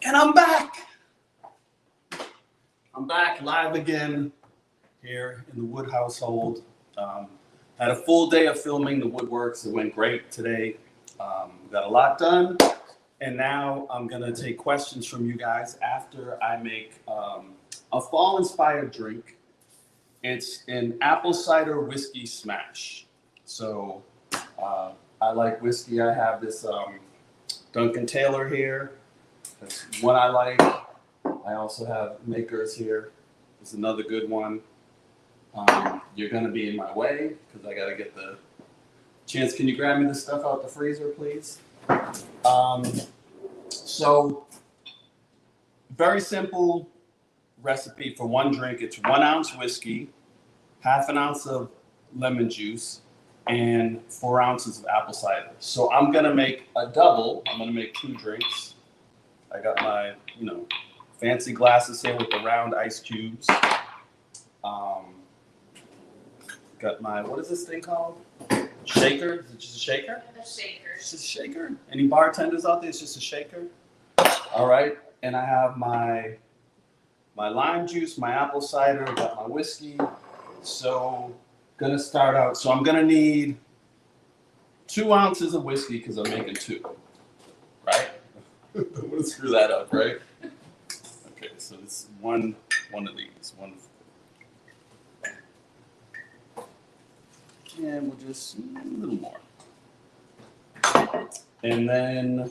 And I'm back. I'm back live again here in the Wood household. Had a full day of filming the Woodworks. It went great today. We got a lot done. And now I'm going to take questions from you guys after I make a fall-inspired drink. It's an apple cider whiskey smash. So I like whiskey. I have this Duncan Taylor here. That's one I like. I also have Makers here. This is another good one. You're going to be in my way because I got to get the Chance. Can you grab me the stuff out the freezer, please? So very simple recipe for one drink. It's 1 ounce whiskey, half an ounce of lemon juice, and 4 ounces of apple cider. So I'm going to make a double. I'm going to make 2 drinks. I got my, fancy glasses here with the round ice cubes. Got my, what is this thing called? Shaker? Is it just a shaker? A shaker. It's just a shaker? Any bartenders out there? It's just a shaker? All right. And I have my lime juice, my apple cider, got my whiskey. So gonna start out. So I'm gonna need 2 ounces of whiskey because I'm making 2. Right? I'm gonna screw that up, right? Okay, so it's one of these. And we'll just a little more. And then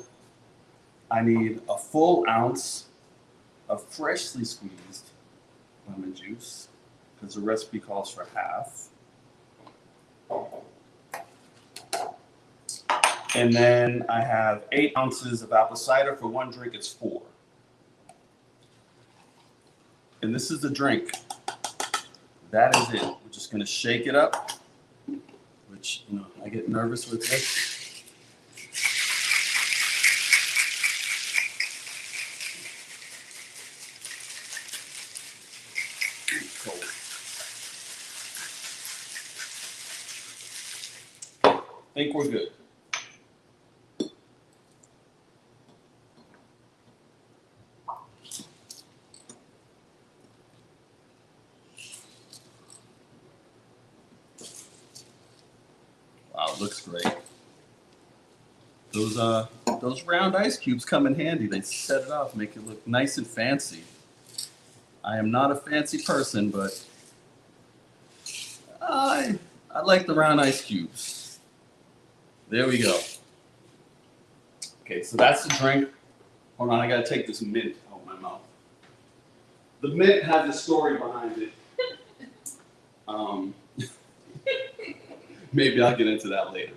I need a full ounce of freshly squeezed lemon juice because the recipe calls for half. And then I have 8 ounces of apple cider. For one drink, it's 4. And this is the drink. That is it. We're just going to shake it up, which, I get nervous with this. I think we're good. Wow, it looks great. Those round ice cubes come in handy. They set it off, make it look nice and fancy. I am not a fancy person, but I like the round ice cubes. There we go. Okay, so that's the drink. Hold on, I gotta take this mint out of my mouth. The mint has a story behind it. Maybe I'll get into that later.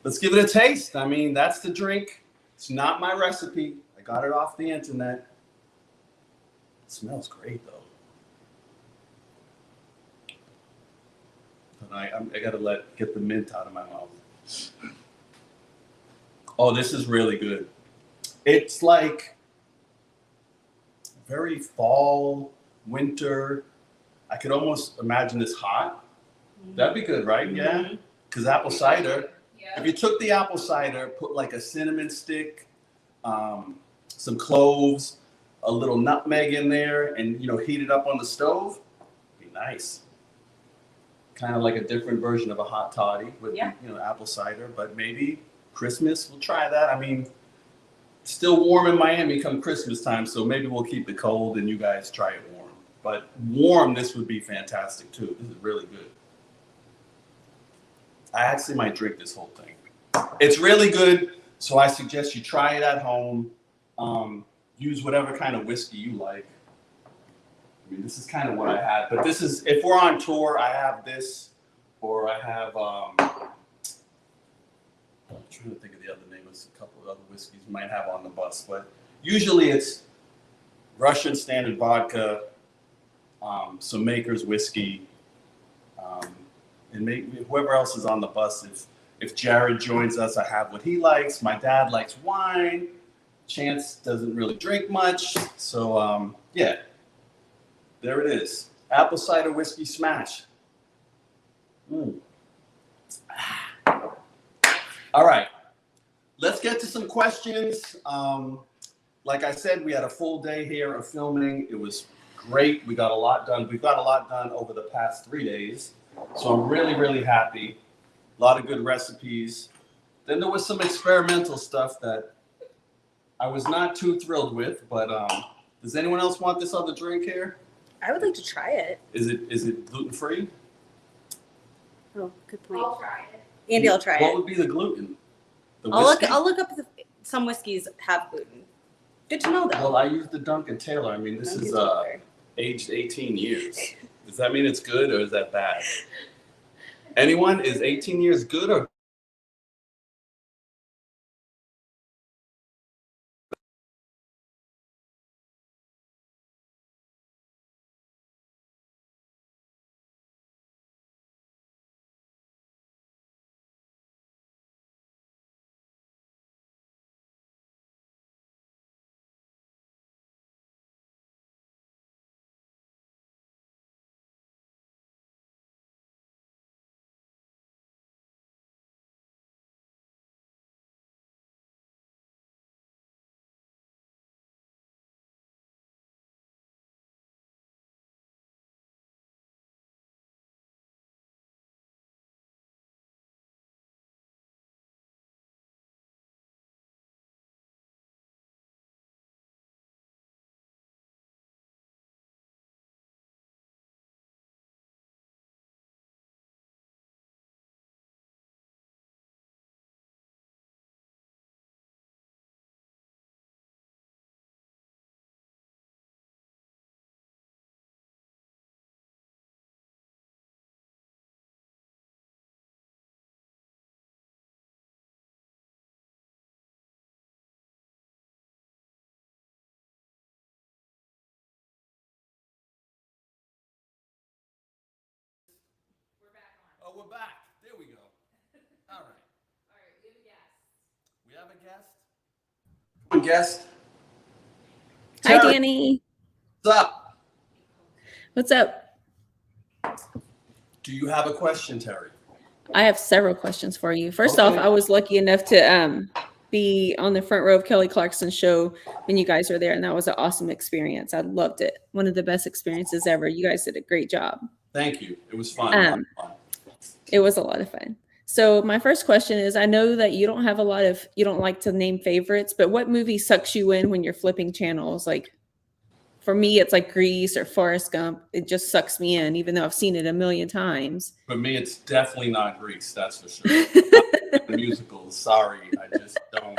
Let's give it a taste. I mean, that's the drink. It's not my recipe. I got it off the internet. It smells great, though. But I gotta get the mint out of my mouth. Oh, this is really good. It's like very fall, winter. I could almost imagine this hot. That'd be good, right? Yeah. Because apple cider. Yeah. If you took the apple cider, put like a cinnamon stick, some cloves, a little nutmeg in there, and heat it up on the stove, it'd be nice. Kind of like a different version of a hot toddy with apple cider, but maybe Christmas we'll try that. I mean, it's still warm in Miami come Christmas time, so maybe we'll keep it cold and you guys try it warm. But warm, this would be fantastic too. This is really good. I actually might drink this whole thing. It's really good, so I suggest you try it at home. Use whatever kind of whiskey you like. I mean, this is kind of what I had, but this is, if we're on tour, I have this, or I have, I'm trying to think of the other names, a couple of other whiskeys we might have on the bus, but usually it's Russian standard vodka, some Makers whiskey, and maybe whoever else is on the bus. If Jared joins us, I have what he likes. My dad likes wine. Chance doesn't really drink much, so yeah. There it is. Apple cider whiskey smash. All right. Let's get to some questions. like I said, we had a full day here of filming. It was great. We got a lot done. We've got a lot done over the past 3 days. So I'm really, really happy. A lot of good recipes. Then there was some experimental stuff that I was not too thrilled with, but does anyone else want this other drink here? I would like to try it. Is it gluten-free? Oh, good point. I'll try it. Andy, I'll try What it. would be the gluten? The I'll whiskey? look up some whiskeys have gluten. Good to know, though. Well, I used the Dunkin' Taylor. I mean, this is aged 18 years. Does that mean it's good or is that bad? Anyone? Is 18 years good or Oh, we're back. There we go. All right. All right, we have a guest. We have a guest. One guest. Hi, Terry, Danny. what's up? What's up? Do you have a question, Terry? I have several questions for you. First Okay. off, I was lucky enough to be on the front row of Kelly Clarkson's show when you guys were there, and that was an awesome experience. I loved it. One of the best experiences ever. You guys did a great job. Thank you. It was fun. A lot of fun. It was a lot of fun. So my first question is, I know that you don't like to name favorites, but what movie sucks you in when you're flipping channels? Like, for me, it's like Grease or Forrest Gump. It just sucks me in, even though I've seen it a million times. For me, it's definitely not Grease, that's for sure. The musicals, sorry. I just don't.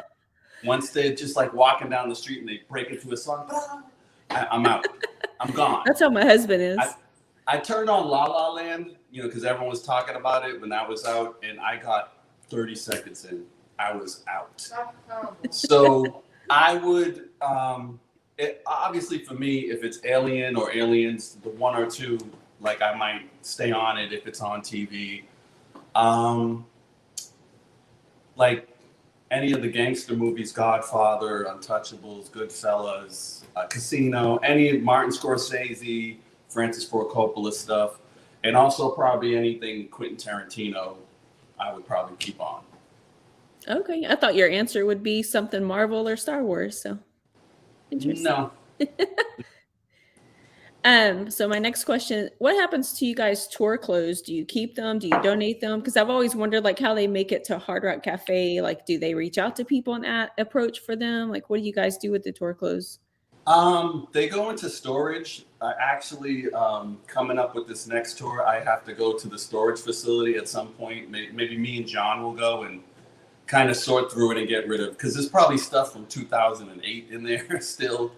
Once they're just like walking down the street and they break into a song, I'm out. I'm gone. That's how my husband is. I turned on La La Land, because everyone was talking about it when that was out, and I got 30 seconds in. I was out. So I would, obviously for me, if it's Alien or Aliens, the one or two, like I might stay on it if it's on TV. Like any of the gangster movies, Godfather, Untouchables, Goodfellas, Casino, any Martin Scorsese, Francis Ford Coppola stuff, and also probably anything Quentin Tarantino, I would probably keep on. Okay, I thought your answer would be something Marvel or Star Wars. So interesting. No. So my next question, what happens to you guys' tour clothes? Do you keep them? Do you donate them? Because I've always wondered like how they make it to Hard Rock Cafe. Like, do they reach out to people and approach for them? Like, what do you guys do with the tour clothes? They go into storage. Actually, coming up with this next tour, I have to go to the storage facility at some point. Maybe me and John will go and kind of sort through it and get rid of, because there's probably stuff from 2008 in there still.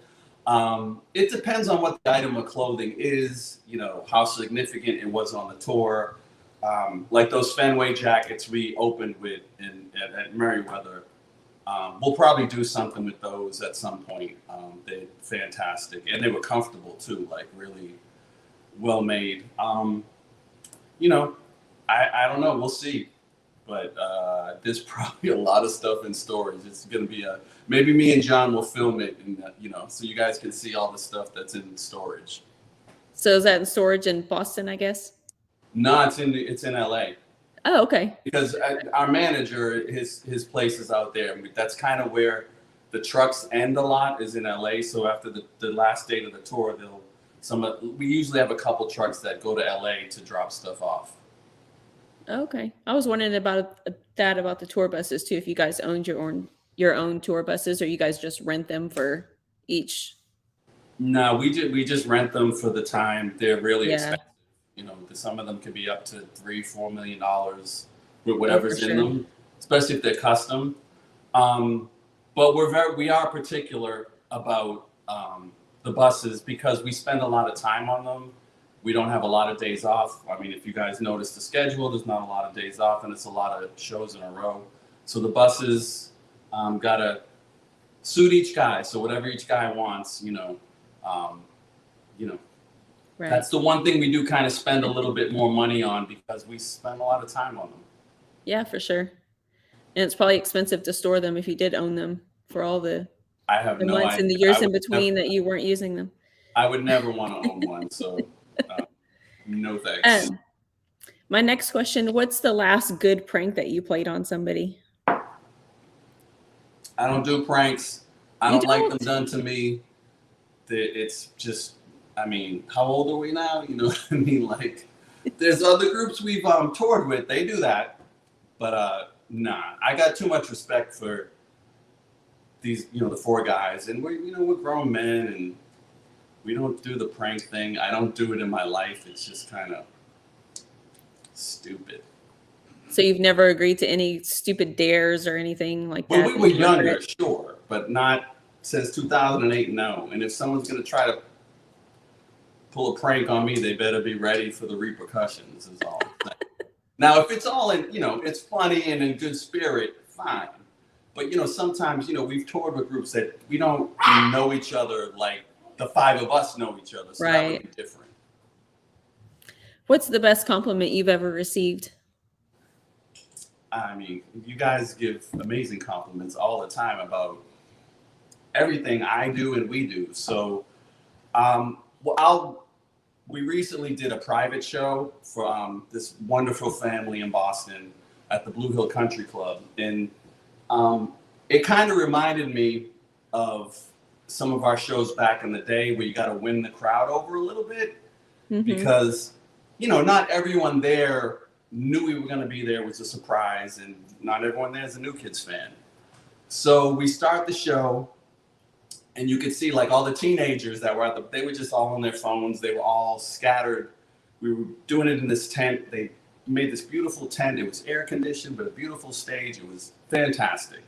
It depends on what the item of clothing is, how significant it was on the tour. Like those Fenway jackets we opened with at Merriweather. We'll probably do something with those at some point. They're fantastic, and they were comfortable too, like really well made. I don't know. We'll see. But there's probably a lot of stuff in storage. It's going to be maybe me and John will film it, and so you guys can see all the stuff that's in storage. So is that in storage in Boston, I guess? No, it's in LA. Oh, okay. Because our manager, his place is out there. I mean, that's kind of where the trucks end a lot is in LA. So after the last date of the tour, we usually have a couple trucks that go to LA to drop stuff off. Okay. I was wondering about the tour buses too. If you guys owned your own tour buses, or you guys just rent them for each. No, we just rent them for the time. They're really Yeah. expensive. You know, some of them can be up to $3-4 million with whatever's in sure. them, especially if they're custom. But we are particular about the buses because we spend a lot of time on them. We don't have a lot of days off. I mean, if you guys notice the schedule, there's not a lot of days off, and it's a lot of shows in a row. So the buses gotta suit each guy. So whatever each guy wants, Right. that's the one thing we do kind of spend a little bit more money on because we spend a lot of time on them. Yeah, for sure. And it's probably expensive to store them if you did own them for all the I have no months idea. and the years I in would between never- that you weren't using them. I would never want to own one. So no thanks. My next question, what's the last good prank that you played on somebody? I don't do pranks. I You don't like don't? them done to me. It's just, I mean, how old are we now? You know what I mean? Like, there's other groups we've toured with. They do that. But nah, I got too much respect for these, the four guys. And we're grown men and we don't do the prank thing. I don't do it in my life. It's just kind of stupid. So you've never agreed to any stupid dares or anything like When that? we were younger, sure, but not since 2008, no. And if someone's going to try to pull a prank on me, they better be ready for the repercussions is all I'm saying. Now, if it's all in, it's funny and in good spirit, fine. But, sometimes, we've toured with groups that we don't know each other like the five of us know each other. So that would be different. What's the best compliment you've ever received? I mean, you guys give amazing compliments all the time about everything I do and we do. So, we recently did a private show for this wonderful family in Boston at the Blue Hill Country Club. And it kind of reminded me of some of our shows back in the day where you got to win the crowd over a little bit because, not everyone there knew we were going to be there. It was a surprise, and not everyone there is a New Kids fan. So we start the show, and you could see like all the teenagers that were they were just all on their phones. They were all scattered. We were doing it in this tent. They made this beautiful tent. It was air conditioned, but a beautiful stage. It was fantastic.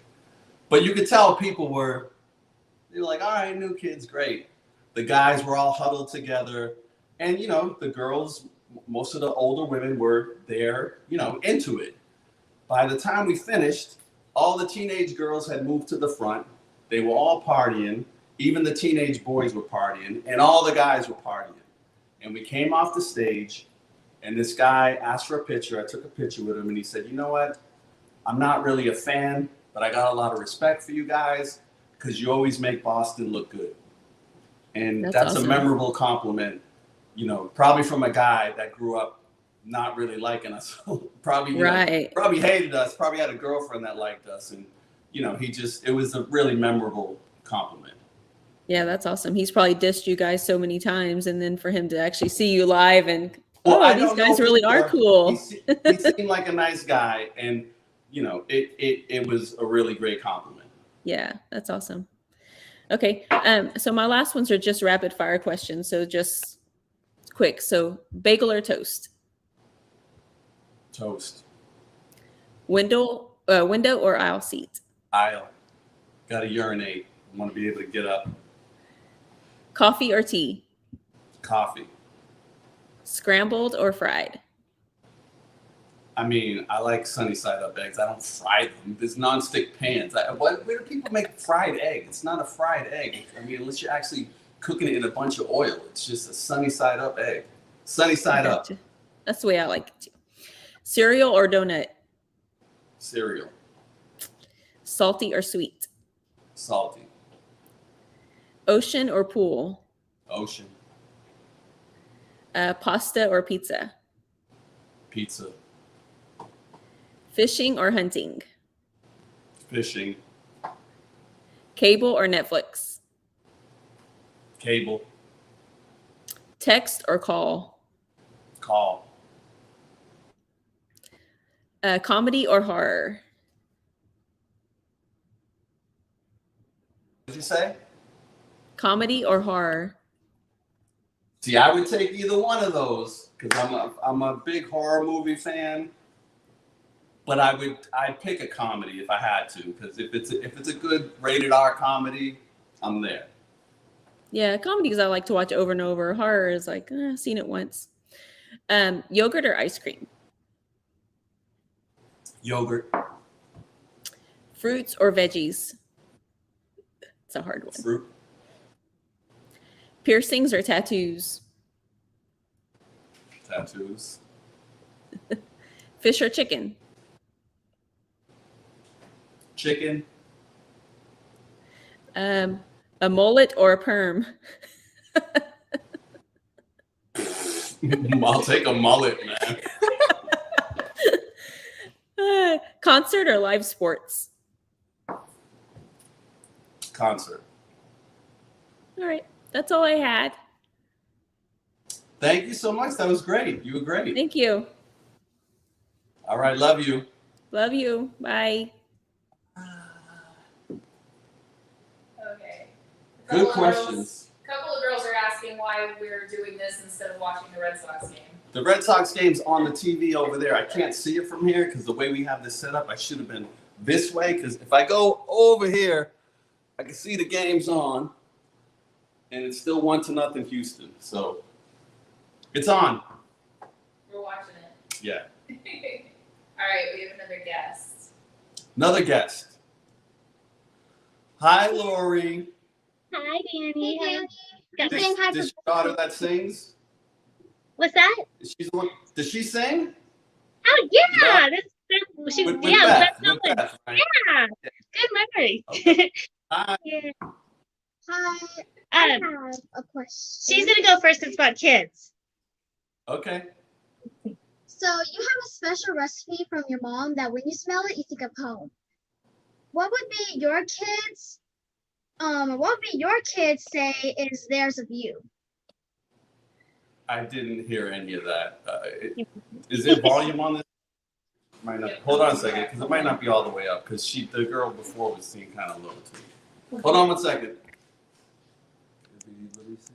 But you could tell people they were like, all right, New Kids, great. The guys were all huddled together, and the girls, most of the older women were there, into it. By the time we finished, all the teenage girls had moved to the front. They were all partying. Even the teenage boys were partying, and all the guys were partying. And we came off the stage, and this guy asked for a picture. I took a picture with him, and he said, you know what? I'm not really a fan, but I got a lot of respect for you guys because you always make Boston look good. And that's awesome. A memorable compliment, probably from a guy that grew up not really liking us. Probably hated us, probably had a girlfriend that liked us. And, it was a really memorable compliment. Yeah, that's awesome. He's probably dissed you guys so many times, and then for him to actually see you live and, these guys really are cool. He seemed like a nice guy, and, it was a really great compliment. Yeah, that's awesome. Okay, so my last ones are just rapid fire questions, so just quick. So bagel or toast? Toast. Window or aisle seat? Aisle. Got to urinate. I want to be able to get up. Coffee or tea? Coffee. Scrambled or fried? I mean, I like sunny side up eggs. I don't fry them. There's nonstick pans. Where do people make fried egg? It's not a fried egg. I mean, unless you're actually cooking it in a bunch of oil. It's just a sunny side up egg. Sunny side up. That's the way I like it too. Cereal or donut? Cereal. Salty or sweet? Salty. Ocean or pool? Ocean. Pasta or pizza? Pizza. Fishing or hunting? Fishing. Cable or Netflix? Cable. Text or call? Call. Comedy or horror? What did you say? Comedy or horror? See, I would take either one of those because I'm a big horror movie fan. But I'd pick a comedy if I had to, because if it's a good rated R comedy, I'm there. Yeah, comedies I like to watch over and over. Horror is like, seen it once. Yogurt or ice cream? Yogurt. Fruits or veggies? It's a hard one. Fruit. Piercings or tattoos? Tattoos. Fish or chicken? Chicken. A mullet or a perm? I'll take a mullet, man. Concert or live sports? Concert. All right, that's all I had. Thank you so much. That was great. You were great. Thank you. All right, love you. Love you. Bye. Okay. Good questions. A couple of girls are asking why we're doing this instead of watching the Red Sox game. The Red Sox game's on the TV over there. I can't see it from here because the way we have this set up, I should have been this way because if I go over here, I can see the game's on, and it's still 1-0 Houston. So it's on. We're watching it. Yeah. All right, we have another guest. Another guest. Hi, Lori. Hi, Danny. Hey, Danny. Got This, saying hi this for- your daughter that sings? What's that? Is she the one? Does she sing? Oh yeah, she, With yeah, Beth, with Beth, right? yeah. Good memory. Okay. Hi. Yeah. Hi, I Um, have a question. she's gonna go first. It's about kids. Okay. So you have a special recipe from your mom that when you smell it, you think of home. What would be your kids? What would be your kids say is theirs of you? I didn't hear any of that. Is there volume on this? Might not. Hold on a second, because it might not be all the way up. Because the girl before was singing kind of low too. Hold on 1 second. Let me see.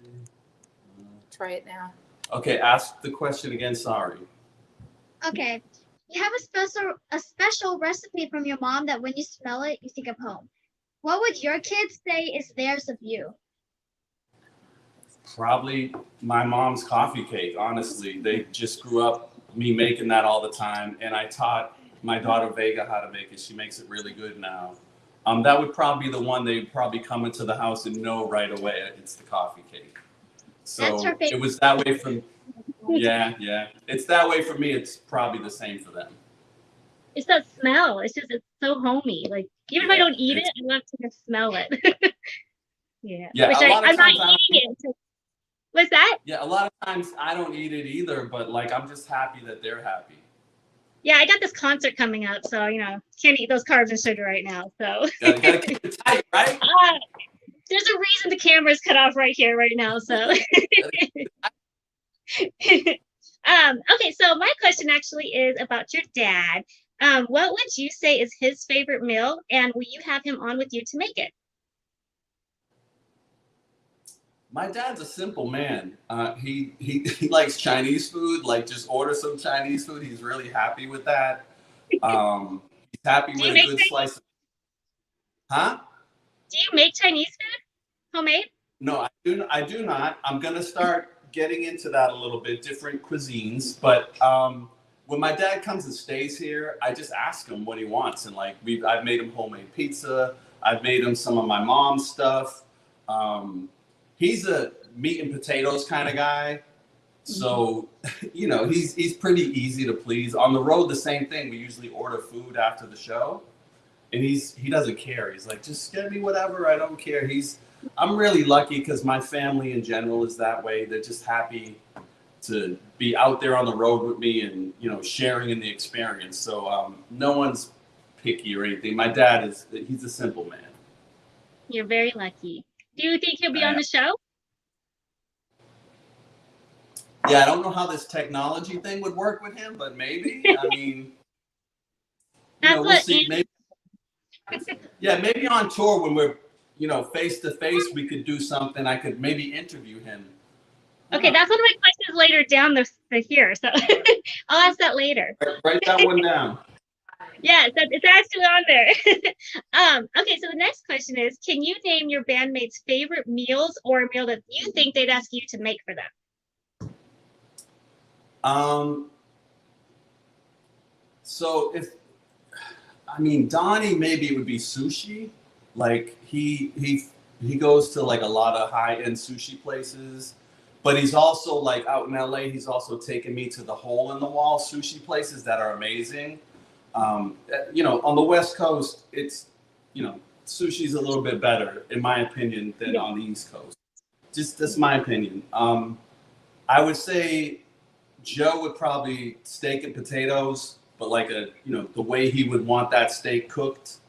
Try it now. Okay, ask the question again. Sorry. Okay. You have a special recipe from your mom that when you smell it, you think of home. What would your kids say is theirs of you? Probably my mom's coffee cake. Honestly, they just grew up me making that all the time, and I taught my daughter Vega how to make it. She makes it really good now. That would probably be the one they'd probably come into the house and know right away it's the coffee cake. So That's her favorite. it was that way from. Yeah. It's that way for me. It's probably the same for them. It's that smell. It's so homey. Like even if I don't eat it, I love to just smell it. Yeah. Yeah, Which a lot of I'm not times I don't eating it. What's that? Yeah, a lot of times I don't eat it either, but like I'm just happy that they're happy. Yeah, I got this concert coming up, so can't eat those carbs and sugar right now. So Gotta keep it tight, right? there's a reason the camera's cut off right here, right now. So okay, so my question actually is about your dad. What would you say is his favorite meal, and will you have him on with you to make it? My dad's a simple man. He likes Chinese food. Like just order some Chinese food. He's really happy with that. He's happy with a good slice of. Huh? Do you make Chinese food? Homemade? No, I do not. I'm gonna start getting into that a little bit, different cuisines. But when my dad comes and stays here, I just ask him what he wants, and like I've made him homemade pizza. I've made him some of my mom's stuff. He's a meat and potatoes kind of guy, so he's pretty easy to please. On the road, the same thing. We usually order food after the show, and he doesn't care. He's like, just get me whatever. I don't care. I'm really lucky because my family in general is that way. They're just happy to be out there on the road with me and sharing in the experience. So no one's picky or anything. My dad he's a simple man. You're very lucky. Do you think he'll be on the show? Yeah, I don't know how this technology thing would work with him, but maybe. I mean, That's we'll what see. Maybe, yeah, maybe on tour when we're, face to face, we could do something. I could maybe interview him. Okay, that's one of my questions later down the here. So I'll ask that later. Write that one down. Yeah, it's actually on there. Okay, so the next question is, can you name your bandmates' favorite meals or a meal that you think they'd ask you to make for them? So Donnie, maybe it would be sushi. Like he goes to like a lot of high-end sushi places, but he's also like out in LA, he's also taken me to the hole in the wall sushi places that are amazing. On the West Coast, it's, sushi's a little bit better, in my opinion, than on the East Coast. Just that's my opinion. I would say Joe would probably steak and potatoes, but like the way he would want that steak cooked.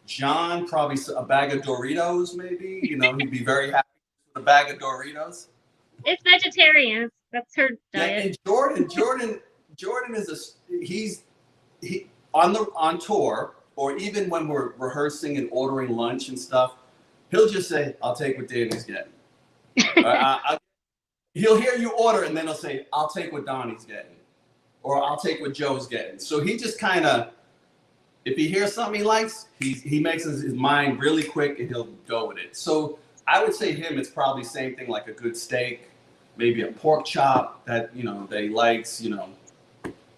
John, probably a bag of Doritos, maybe. He'd be very happy with a bag of Doritos. It's vegetarian. That's her diet. Yeah, and Jordan is he's on tour, or even when we're rehearsing and ordering lunch and stuff, he'll just say, "I'll take what Danny's getting." He'll hear you order, and then he'll say, "I'll take what Donnie's getting," or "I'll take what Joe's getting." So he just kind of, if he hears something he likes, he makes his mind really quick, and he'll go with it. So I would say him, it's probably same thing, like a good steak, maybe a pork chop that that he likes,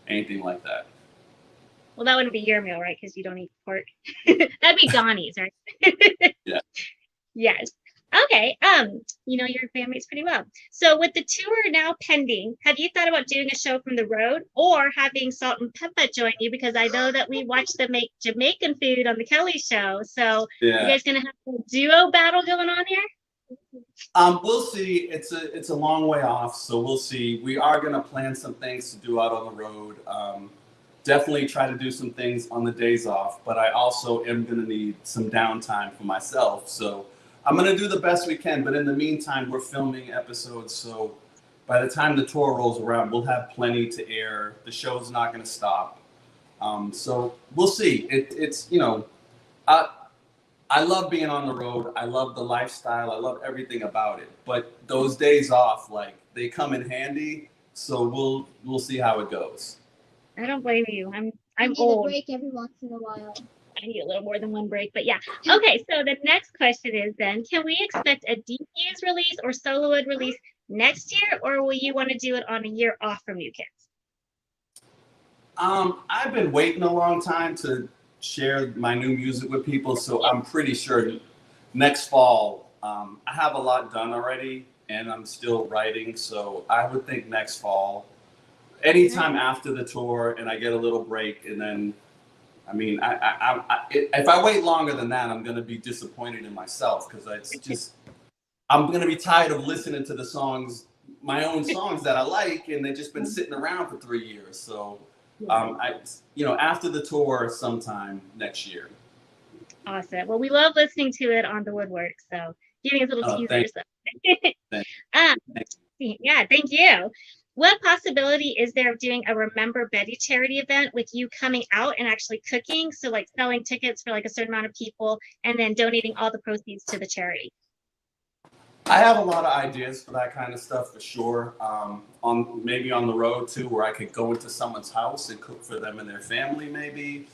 anything like that. Well, that wouldn't be your meal, right? Because you don't eat pork. That'd be Donnie's, right? Yeah. Yes. Okay. You know your bandmates pretty well. So with the tour now pending, have you thought about doing a show from the road or having Salt and Peppa join you? Because I know that we watched them make Jamaican food on the Kelly show. So you guys gonna have a duo battle going on here? We'll see. It's a long way off, so we'll see. We are gonna plan some things to do out on the road. Definitely try to do some things on the days off, but I also am gonna need some downtime for myself. So I'm gonna do the best we can. But in the meantime, we're filming episodes, so by the time the tour rolls around, we'll have plenty to air. The show's not gonna stop. So we'll see. It's I love being on the road. I love the lifestyle. I love everything about it. But those days off, like, they come in handy. So we'll see how it goes. I don't blame you. I'm need old. a break every once in a while. I need a little more than one break, but yeah. Okay, so the next question is then, can we expect a DFuse release or soloed release next year, or will you want to do it on a year off from you kids? I've been waiting a long time to share my new music with people, so I'm pretty sure next fall. I have a lot done already, and I'm still writing, so I would think next fall, anytime after the tour, and I get a little break, and then, if I wait longer than that, I'm going to be disappointed in myself, because I'm going to be tired of listening to the songs, my own songs that I like, and they've just been sitting around for 3 years. So, after the tour, sometime next year. Awesome. Well, we love listening to it on the Woodworks, so giving us little teasers. Yeah, thank you. What possibility is there of doing a Remember Betty charity event with you coming out and actually cooking? So like selling tickets for like a certain amount of people and then donating all the proceeds to the charity. I have a lot of ideas for that kind of stuff for sure. Maybe on the road too, where I could go into someone's house and cook for them and their family maybe.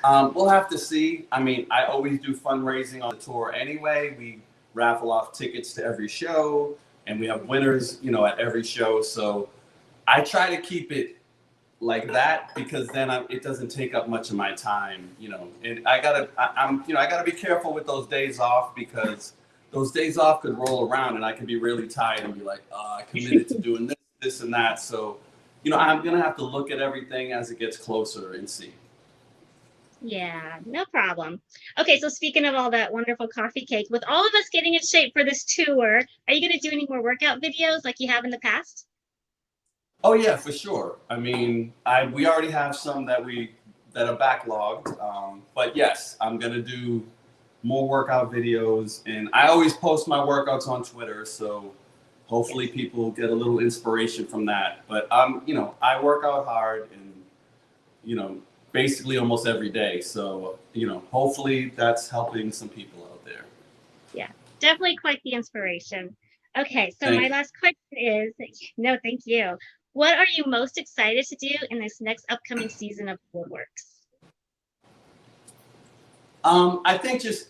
We'll have to see. I always do fundraising on the tour anyway. We raffle off tickets to every show and we have winners, at every show. So I try to keep it like that because then it doesn't take up much of my time, and I gotta be careful with those days off because those days off could roll around and I can be really tired and be like, I committed to doing this and that. So, I'm gonna have to look at everything as it gets closer and see. Yeah, no problem. Okay, so speaking of all that wonderful coffee cake, with all of us getting in shape for this tour, are you gonna do any more workout videos like you have in the past? Oh yeah, for sure. We already have some that are backlogged, but yes, I'm gonna do more workout videos, and I always post my workouts on Twitter, so hopefully people get a little inspiration from that. But I work out hard and basically almost every day. So, hopefully that's helping some people out there. Yeah, definitely quite the inspiration. Okay, so Thank my you. last question is, no, thank you. What are you most excited to do in this next upcoming season of Woodworks? I think just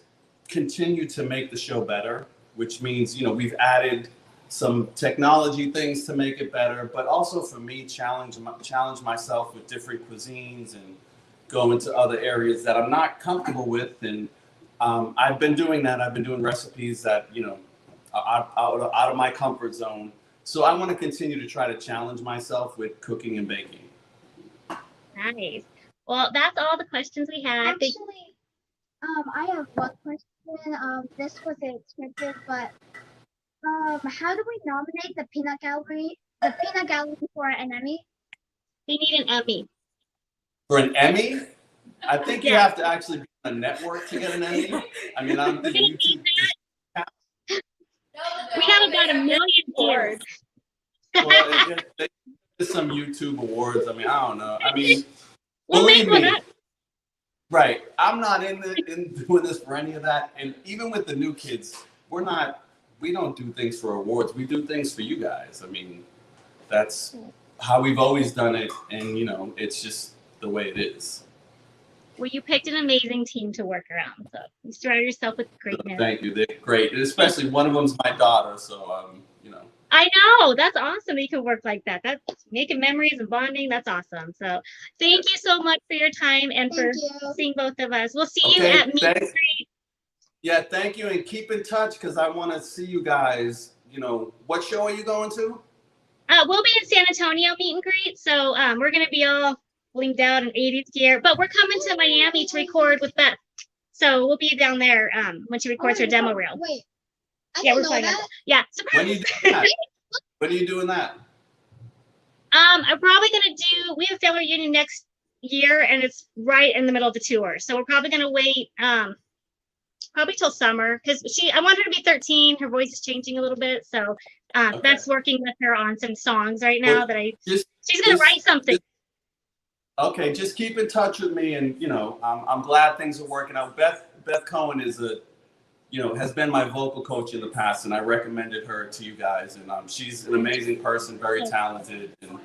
continue to make the show better, which means, we've added some technology things to make it better, but also for me, challenge myself with different cuisines and go into other areas that I'm not comfortable with. And I've been doing that. I've been doing recipes that, are out of my comfort zone. So I want to continue to try to challenge myself with cooking and baking. Nice. Well, that's all the questions we had. Thank- Actually, I have one question. This wasn't scripted, but how do we nominate the peanut gallery for an Emmy? They need an Emmy. For an Emmy, I think you Yeah. have to actually be on a network to get an Emmy. I mean, I'm We're thinking gonna YouTube. We have about 1 million views. Well, there's some YouTube awards. I mean, I don't know. I mean, We'll believe make one me, up. right? I'm not in doing this for any of that. And even with the new kids, we don't do things for awards. We do things for you guys. I mean, that's how we've always done it, and it's just the way it is. Well, you picked an amazing team to work around. So you surround yourself with greatness. Thank you. They're great, and especially one of them's my daughter. So I know. That's awesome that you can work like that. That's making memories and bonding. That's awesome. So thank you so much for your time and for Thank you. seeing both of us. We'll see you Okay, at Meet and thanks. Greet. Yeah, thank you, and keep in touch because I want to see you guys. What show are you going to? We'll be in San Antonio Meet and Greet. So we're going to be all blinged out in 80s gear. But we're coming to Miami to record with Beth. So we'll be down there when she records her demo reel. Wait, I Yeah, didn't we're know flying that. out. Yeah, When are surprise. you doing that? When are you doing that? I'm probably gonna do. We have family reunion next year, and it's right in the middle of the tour. So we're probably gonna wait, probably till summer, because I want her to be 13. Her voice is changing a little bit, so Okay. that's working with her on some songs right now. Well, She's gonna write something. Okay, just keep in touch with me, and I'm glad things are working out. Beth Cohen is has been my vocal coach in the past, and I recommended her to you guys. And she's an amazing person, very talented, and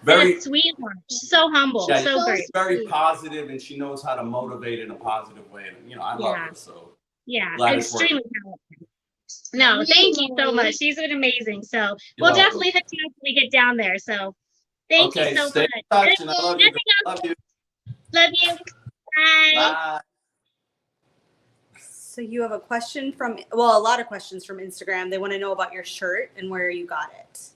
very What a sweetheart. She's so humble, Yeah, so so great. very positive, and she knows how to motivate in a positive way. And I love her. So Yeah, glad it's extremely talented. No, thank you so much. She's been amazing. So we'll welcome. definitely hook you up when we get down there. So thank Okay, you so stay much. in touch, and I love you. Nothing else. Love you. Love you. Bye. Bye. So you have a question a lot of questions from Instagram. They want to know about your shirt and where you got it.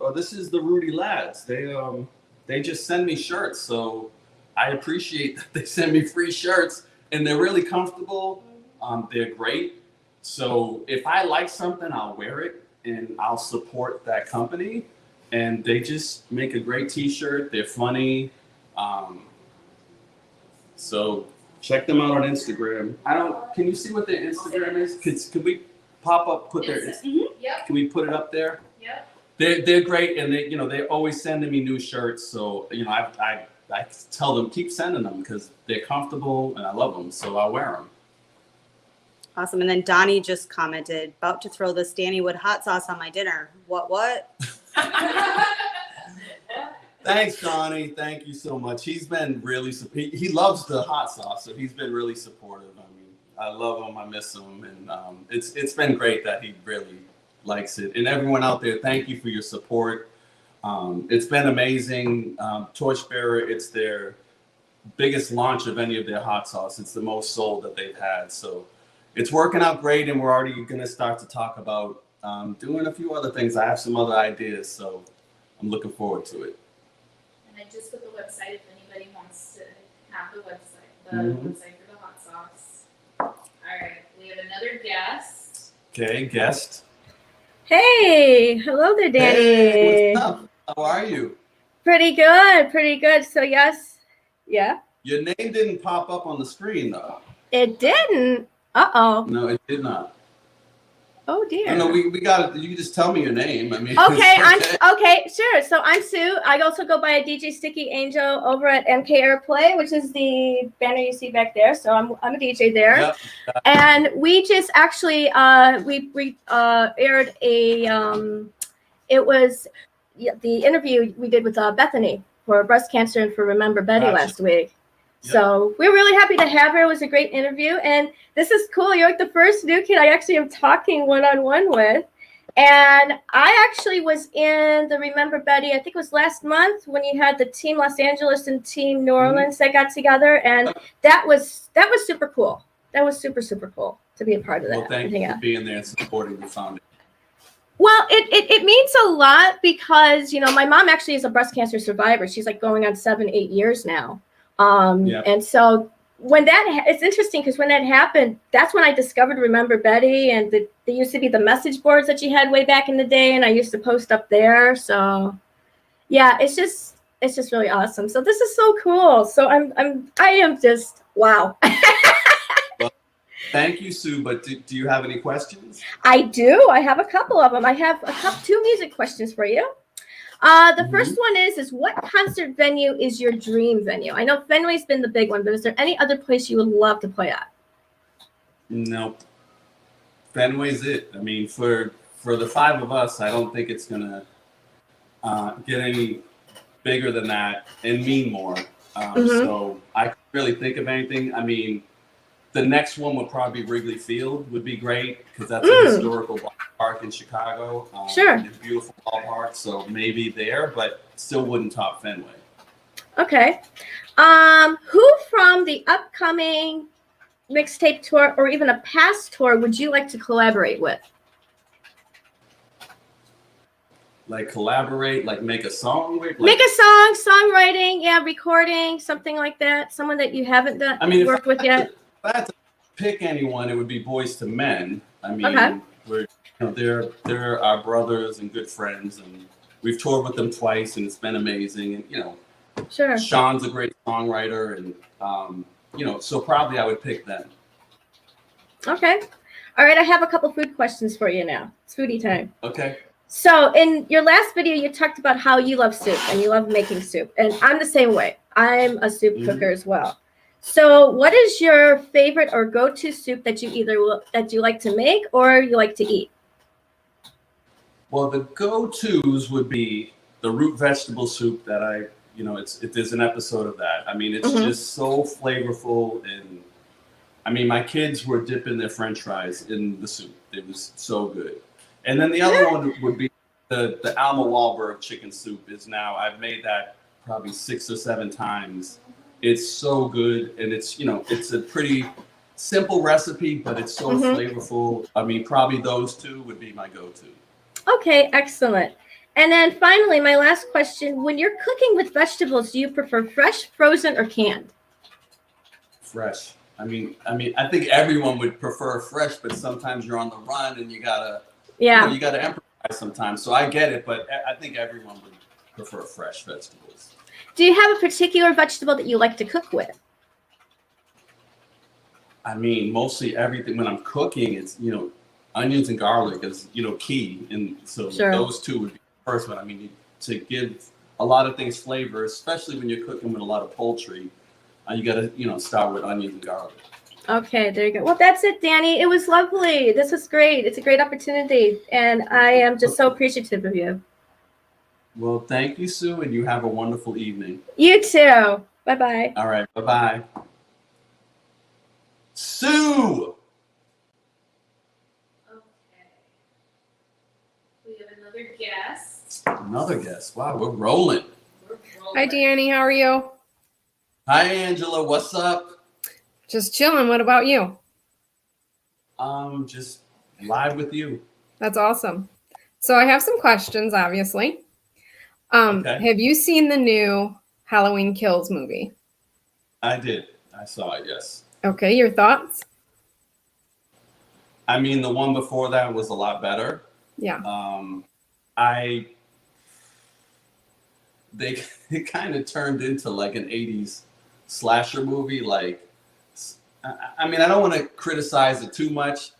Oh, this is the Rudy Lads. They just send me shirts, so I appreciate that they send me free shirts, and they're really comfortable. They're great. So if I like something, I'll wear it and I'll support that company. And they just make a great T-shirt. They're funny. So check them out on Instagram. Can you see what their Instagram is? Could we put their, Yep, can we put it up there? yep. They're great, and they're always sending me new shirts. So I tell them keep sending them because they're comfortable and I love them. So I'll wear them. Awesome. And then Donnie just commented, about to throw this Danny Wood hot sauce on my dinner. What? Thanks, Donnie. Thank you so much. He's been really he loves the hot sauce, so he's been really supportive. I mean, I love him. I miss him, and it's been great that he really likes it. And everyone out there, thank you for your support. It's been amazing. Torchbearer, it's their biggest launch of any of their hot sauce. It's the most sold that they've had. So it's working out great, and we're already going to start to talk about doing a few other things. I have some other ideas, so I'm looking forward to it. And I just put the website if anybody wants to have the website, website for the hot sauce. All right, we have another guest. Okay, guest. Hey, hello there, Danny. Hey, what's up? How are you? Pretty good, pretty good. So yes, yeah, Your name didn't pop up on the screen, though. It didn't. Uh-oh. No, it did not. Oh dear. No, we got it. You can just tell me your name. I mean, Okay, it's I'm okay, sure. So I'm Sue. I also go by a DJ Sticky Angel over at MK Airplay, which is the banner you see back there. So I'm a DJ there. Yep. And we just actually we aired a it was the interview we did with Bethany for breast cancer and for Remember Betty Gotcha. last week. Yep. So we're really happy to have her. It was a great interview, and this is cool. You're like the first new kid I actually am talking one-on-one with. And I actually was in the Remember Betty, I think it was last month when you had the Team Los Angeles and Team New Orleans that got together, and that was super cool. That was super, super cool to be a part of that. Well, thank you for being there and supporting the foundation. Well, it means a lot because, you know, my mom actually is a breast cancer survivor. She's like going on 7-8 years now. And so when it's interesting because when that happened, that's when I discovered Remember Betty, and there used to be the message boards that you had way back in the day, and I used to post up there. So yeah, it's just really awesome. So this is so cool. So I am just wow. Well, thank you, Sue. But do you have any questions? I do. I have a couple of them. I have two music questions for you. The first one is what concert venue is your dream venue? I know Fenway's been the big one, but is there any other place you would love to play at? Nope. Fenway's it. I mean, for the five of us, I don't think it's gonna get any bigger than that and mean more. So I can't really think of anything. I mean, the next one would probably be Wrigley Field would be great because that's a historical ballpark in Chicago. Sure. And a beautiful ballpark, so maybe there, but still wouldn't top Fenway. Okay. Who from the upcoming mixtape tour or even a past tour would you like to collaborate with? Like collaborate, like make a song with? Make a song, songwriting, yeah, recording, something like that. Someone that you haven't done worked with yet. If I had to pick anyone, it would be Boys to Men. I mean, they're our brothers and good friends, and we've toured with them twice, and it's been amazing. And Sure. Sean's a great songwriter, and so probably I would pick them. Okay. All right, I have a couple food questions for you now. It's foodie time. Okay. So in your last video, you talked about how you love soup and you love making soup, and I'm the same way. I'm a soup cooker as well. So what is your favorite or go-to soup that you like to make or you like to eat? Well, the go-tos would be the root vegetable soup that there's an episode of that. I mean, it's just so flavorful, and I mean, my kids were dipping their French fries in the soup. It was so good. And then the other one would be the Alma Wahlberg chicken soup. I've made that probably 6 or 7 times. It's so good, and it's a pretty simple recipe, but it's so flavorful. I mean, probably those two would be my go-to. Okay, excellent. And then finally, my last question: when you're cooking with vegetables, do you prefer fresh, frozen, or canned? Fresh. I mean, I think everyone would prefer fresh, but sometimes you're on the run and you gotta improvise sometimes. So I get it, but I think everyone would prefer fresh vegetables. Do you have a particular vegetable that you like to cook with? I mean, mostly everything when I'm cooking, it's onions and garlic is key, and so those two would be the first one. I mean, to give a lot of things flavor, especially when you're cooking with a lot of poultry, you got to start with onions and garlic. Okay, there you go. Well, that's it, Danny. It was lovely. This was great. It's a great opportunity, and I am just so appreciative of you. Well, thank you, Sue, and you have a wonderful evening. You too. Bye-bye. All right, bye-bye. Sue! Okay. We have another guest. Another guest. Wow, we're rolling. Hi, Danny. How are you? Hi, Angela. What's up? Just chilling. What about you? Just live with you. That's awesome. So I have some questions, obviously. Okay. Have you seen the new Halloween Kills movie? I did. I saw it, yes. Okay, your thoughts? I mean, the one before that was a lot better. Yeah. It kind of turned into like an 80s slasher movie. Like, I mean, I don't want to criticize it too much,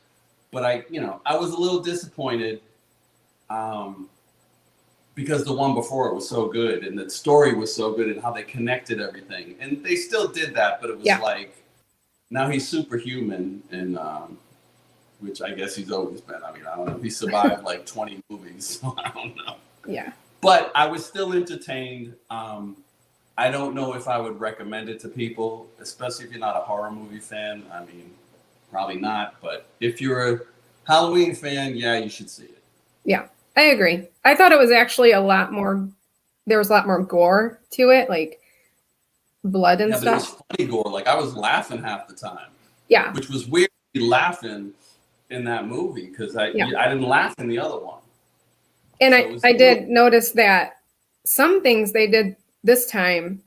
but I was a little disappointed because the one before it was so good and the story was so good and how they connected everything. And they still did that, but it was like, now he's superhuman, and which I guess he's always been. I mean, I don't know. He survived like 20 movies, so I don't know. Yeah. But I was still entertained. I don't know if I would recommend it to people, especially if you're not a horror movie fan. I mean, probably not. But if you're a Halloween fan, yeah, you should see it. Yeah, I agree. I thought it was actually a lot more, there was a lot more gore to it, like blood and Yeah, but it was stuff. funny gore. Like, I was laughing half the time. Yeah. Which was weird to be laughing in that movie because I didn't laugh in the other one. And So I did notice that some things they did this time,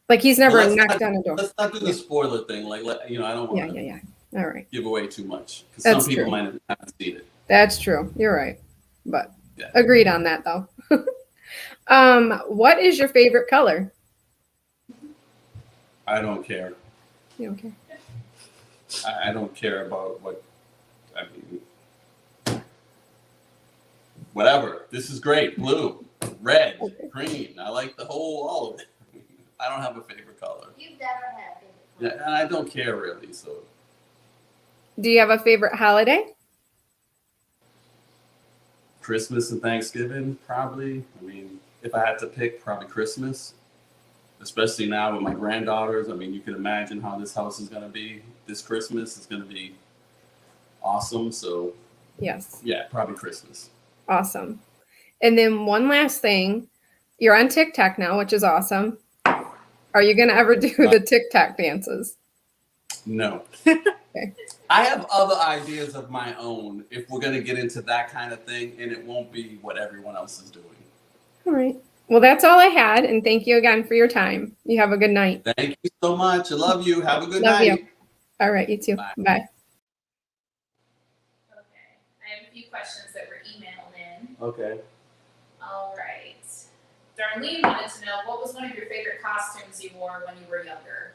like he's never knocked down a door. Let's not do the spoiler thing. Like, I don't want to Yeah. All right. give away too much because That's some people true. might have seen it. That's true. You're right. But Yeah. agreed on that though. What is your favorite color? I don't care. You don't care. I don't care about what. I mean, whatever. This is great. Blue, red, green. I like all of it. I don't have a favorite color. You've never had a favorite Yeah, and I don't care really. So Do you have a favorite holiday? Christmas and Thanksgiving, probably. I mean, if I had to pick, probably Christmas. Especially now with my granddaughters. I mean, you can imagine how this house is going to be this Christmas. It's going to be awesome. So Yes. yeah, probably Christmas. Awesome. And then one last thing. You're on TikTok now, which is awesome. Are you going to ever do the TikTok dances? No. Okay. I have other ideas of my own if we're going to get into that kind of thing, and it won't be what everyone else is doing. All right. Well, that's all I had. And thank you again for your time. You have a good night. Thank you so much. I love you. Have a good Love night. you. All right. You too. Bye. Bye. Okay, I have a few questions that were emailed in. Okay. All right. Darlene wanted to know, what was one of your favorite costumes you wore when you were younger?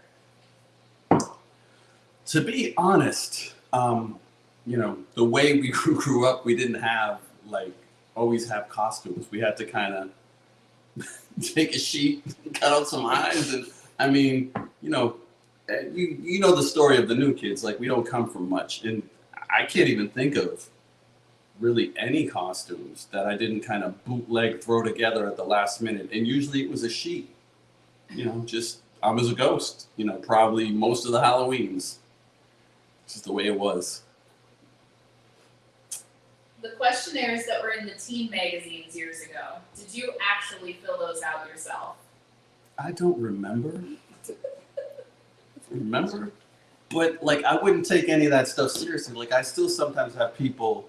To be honest, the way we grew up, we didn't have always have costumes. We had to kind of take a sheet, cut out some eyes, and I mean, you know the story of the new kids. Like, we don't come from much, and I can't even think of really any costumes that I didn't kind of bootleg, throw together at the last minute. And usually it was a sheet. Just I was a ghost. Probably most of the Halloweens. Just the way it was. The questionnaires that were in the teen magazines years ago, did you actually fill those out yourself? I don't remember. But I wouldn't take any of that stuff seriously. I still sometimes have people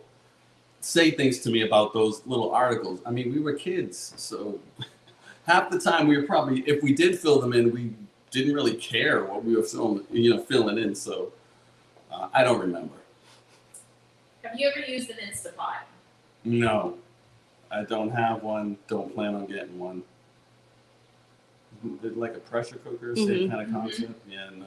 say things to me about those little articles. I mean, we were kids, so half the time we were probably, if we did fill them in, we didn't really care what we were filling in. So I don't remember. Have you ever used an Instapot? No, I don't have one. Don't plan on getting one. Like a pressure cooker, same kind of concept. Yeah, no.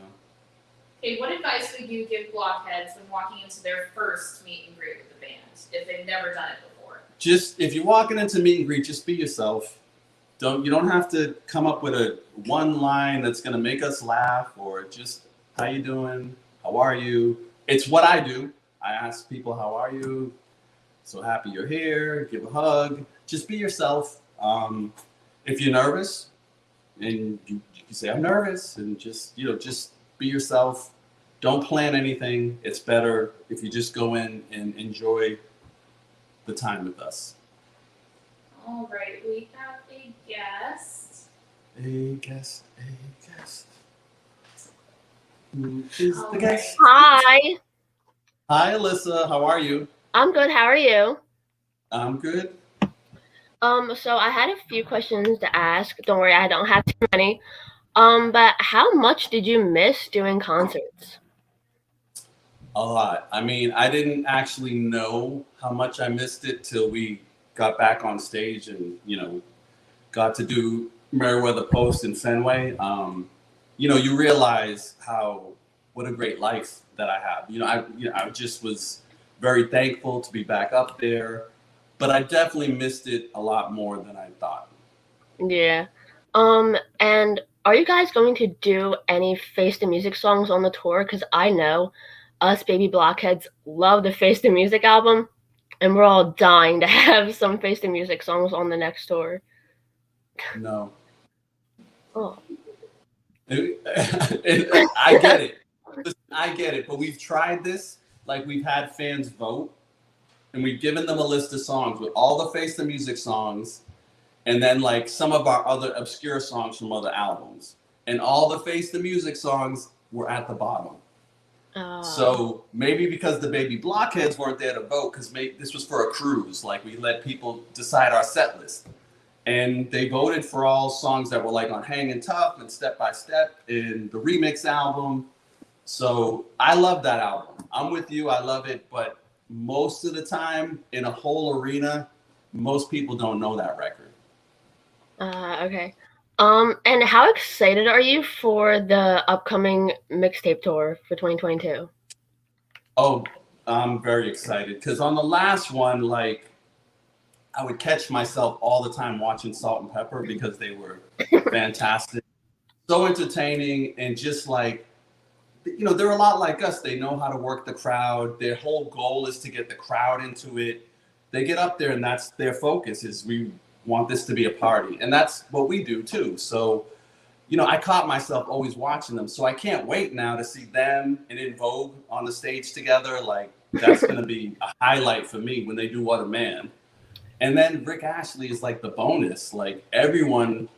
Okay, what advice would you give blockheads when walking into their first meet and greet with the band, if they've never done it before? Just, if you're walking into meet and greet, just be yourself. You don't have to come up with a one line that's gonna make us laugh, or just, how you doing? How are you? It's what I do. I ask people, how are you? So happy you're here. Give a hug. Just be yourself. If you're nervous, and you can say, I'm nervous, and just be yourself. Don't plan anything. It's better if you just go in and enjoy the time with us. All right, we have a guest. A guest. Who is the guest? Hi, Hi, Alyssa. How are you? I'm good. How are you? I'm good. So I had a few questions to ask. Don't worry, I don't have too many. But how much did you miss doing concerts? A lot. I mean, I didn't actually know how much I missed it till we got back on stage and, got to do Meriwether Post in Fenway. You realize how what a great life that I have. I just was very thankful to be back up there, but I definitely missed it a lot more than I thought. Yeah. And are you guys going to do any Face the Music songs on the tour? Because I know us baby blockheads love the Face the Music album, and we're all dying to have some Face the Music songs on the next tour. No. Oh. I get it. Listen, I get it, but we've tried this. Like, we've had fans vote, and we've given them a list of songs with all the Face the Music songs, and then like some of our other obscure songs from other albums. And all the Face the Music songs were at the bottom. So maybe because the baby blockheads weren't there to vote, because this was for a cruise, like we let people decide our set list. And they voted for all songs that were like on Hangin' Tough and Step by Step in the remix album. So I love that album. I'm with you, I love it, but most of the time in a whole arena, most people don't know that record. Okay. And how excited are you for the upcoming mixtape tour for 2022? Oh, I'm very excited because on the last one, like, I would catch myself all the time watching Salt and Pepper because they were fantastic, so entertaining, and just like, they're a lot like us. They know how to work the crowd. Their whole goal is to get the crowd into it. They get up there and that's their focus, is we want this to be a party. And that's what we do too. So, I caught myself always watching them. So I can't wait now to see them and In Vogue on the stage together. Like, that's going to be a highlight for me when they do What a Man. And then Rick Astley is like the bonus. Like, everyone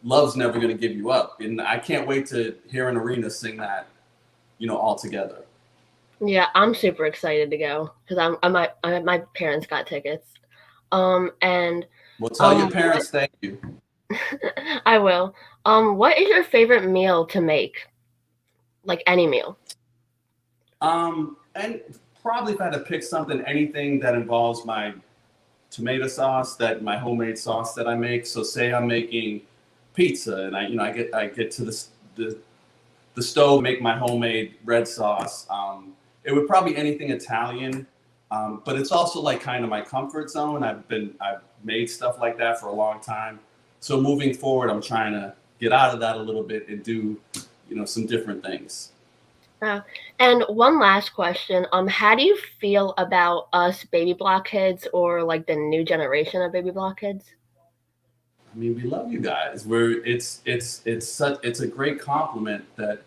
loves Never Gonna Give You Up. And I can't wait to hear an arena sing that, all together. Yeah, I'm super excited to go because my parents got tickets. And Well, tell your parents thank you. I will. What is your favorite meal to make? Like any meal. And probably if I had to pick something, anything that involves my tomato sauce, my homemade sauce that I make. So say I'm making pizza and I get to the stove, make my homemade red sauce. It would probably anything Italian, but it's also like kind of my comfort zone. I've made stuff like that for a long time. So moving forward, I'm trying to get out of that a little bit and do, some different things. And one last question. How do you feel about us baby blockheads or like the new generation of baby blockheads? I mean, we love you guys. It's a great compliment that,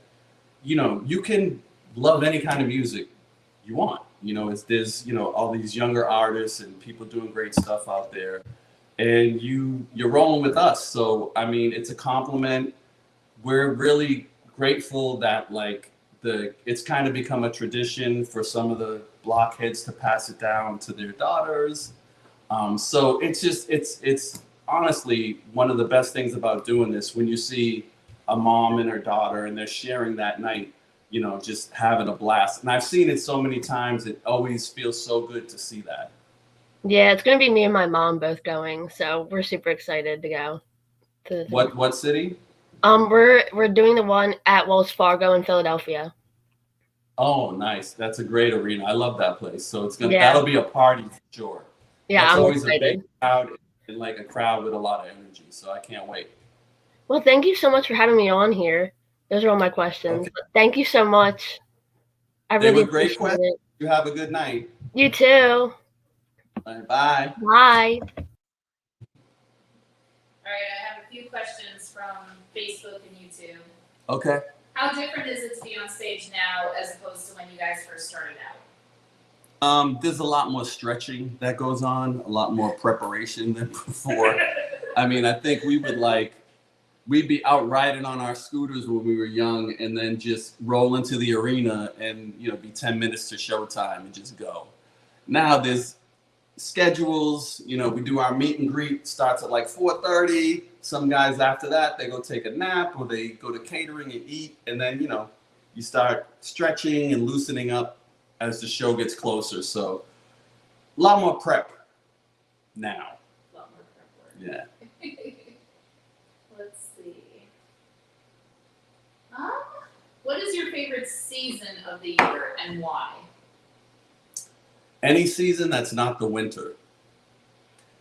you can love any kind of music you want. There's all these younger artists and people doing great stuff out there, and you're rolling with us. So I mean, it's a compliment. We're really grateful that it's kind of become a tradition for some of the blockheads to pass it down to their daughters. So it's honestly one of the best things about doing this, when you see a mom and her daughter and they're sharing that night, just having a blast. And I've seen it so many times. It always feels so good to see that. Yeah, it's going to be me and my mom both going. So we're super excited to go. What city? We're doing the one at Wells Fargo in Philadelphia. Oh, nice. That's a great arena. I love that place. So that'll be a party for sure. Yeah, That's I'm always excited. A big crowd and like a crowd with a lot of energy. So I can't wait. Well, thank you so much for having me on here. Those are all my questions. Okay. Thank you so much. They were great questions. You have a good night. You too. Bye. Bye. Bye. All right, I have a few questions from Facebook and YouTube. Okay. How different is it to be on stage now as opposed to when you guys first started out? There's a lot more stretching that goes on, a lot more preparation than before. I mean, I think we'd be out riding on our scooters when we were young and then just roll into the arena and, be 10 minutes to showtime and just go. Now there's schedules, we do our meet and greet, starts at like 4:30. Some guys after that, they go take a nap or they go to catering and eat. And then, you start stretching and loosening up as the show gets closer. So a lot more prep now. A lot more prep work. Yeah. Let's see. What is your favorite favorite season of the year and why? Any season that's not the winter.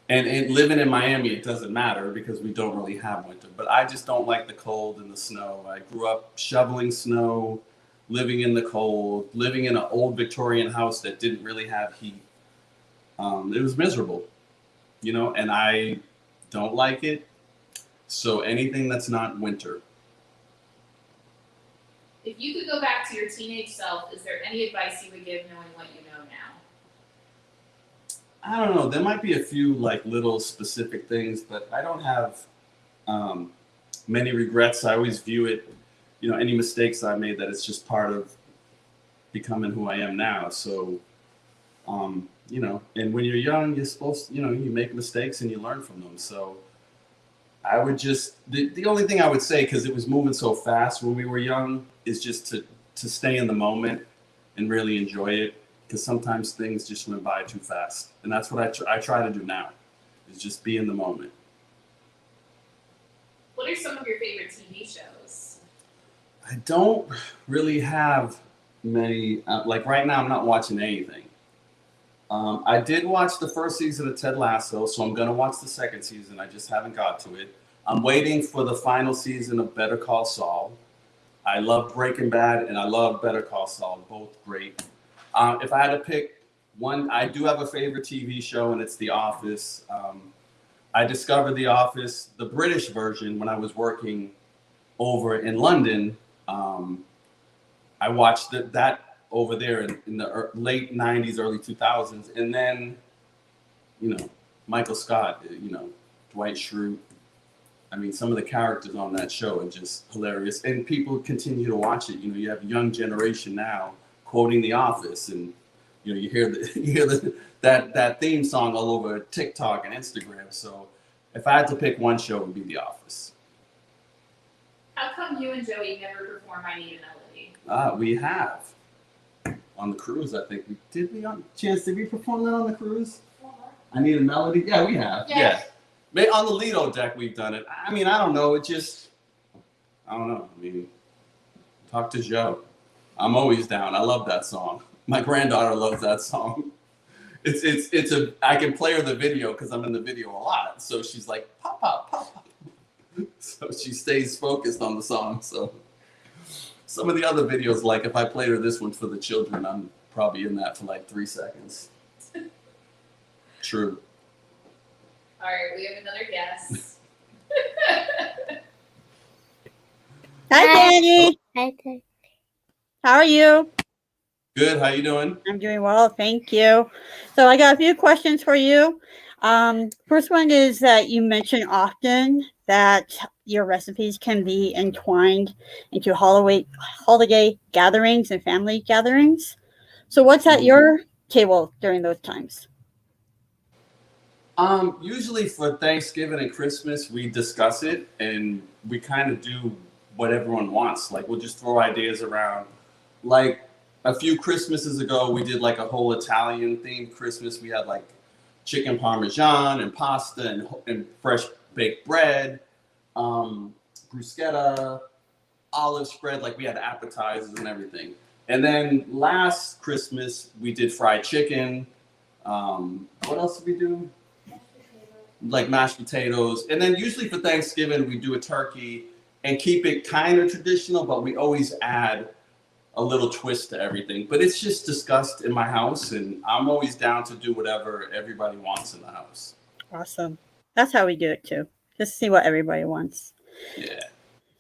And living in Miami, it doesn't matter because we don't really have winter. But I just don't like the cold and the snow. I grew up shoveling snow, living in the cold, living in an old Victorian house that didn't really have heat. It was miserable, you know, and I don't like it. So anything that's not winter. If you could go back to your teenage self, is there any advice you would give knowing what you know now? I don't know. There might be a few like little specific things, but I don't have many regrets. I always view it, you know, any mistakes I made, that it's just part of becoming who I am now. So, you know, and when you're young, you're supposed to, you know, you make mistakes and you learn from them. So I would just, the only thing I would say, because it was moving so fast when we were young, is just to stay in the moment and really enjoy it. Because sometimes things just went by too fast. And that's what I try to do now, is just be in the moment. What are some of your favorite TV shows? I don't really have many, like right now I'm not watching anything. I did watch the first season of Ted Lasso, so I'm gonna watch the second season. I just haven't got to it. I'm waiting for the final season of Better Call Saul. I love Breaking Bad and I love Better Call Saul, both great. If I had to pick one, I do have a favorite TV show, and it's The Office. I discovered The Office, the British version, when I was working over in London. I watched that over there in the late 90s, early 2000s. And then, you know, Michael Scott, you know, Dwight Schrute. I mean, some of the characters on that show are just hilarious. And people continue to watch it. You know, you have a young generation now quoting The Office, and you know, you hear that theme song all over TikTok and Instagram. So if I had to pick one show, it would be The Office. How come you and Joey never perform I Need a Melody? We have on the cruise. I think did we perform that on the cruise? I Need a Melody. Yeah, we have. Yes. Yeah. On the Lido deck, we've done it. I mean, I don't know. I don't know. I mean, talk to Joe. I'm always down. I love that song. My granddaughter loves that song. I can play her the video because I'm in the video a lot. So she's like, pop, pop, pop, pop. So she stays focused on the song. So some of the other videos, like if I played her this one for the children, I'm probably in that for like 3 seconds. True. All right, we have another guest. Hi, Danny. Hi, Ted. How are you? Good. How you doing? I'm doing well, thank you. So I got a few questions for you. First one is that you mention often that your recipes can be entwined into holiday gatherings and family gatherings. So what's at your table during those times? Usually for Thanksgiving and Christmas, we discuss it and we kind of do what everyone wants. Like we'll just throw ideas around. Like a few Christmases ago, we did like a whole Italian themed Christmas. We had like chicken parmesan and pasta and fresh baked bread, bruschetta, olive spread. Like we had appetizers and everything. And then last Christmas, we did fried chicken. What else did we do? Like mashed potatoes. And then usually for Thanksgiving, we do a turkey and keep it kind of traditional, but we always add a little twist to everything. But it's just discussed in my house, and I'm always down to do whatever everybody wants in the house. Awesome. That's how we do it too. Just see what everybody wants. Yeah.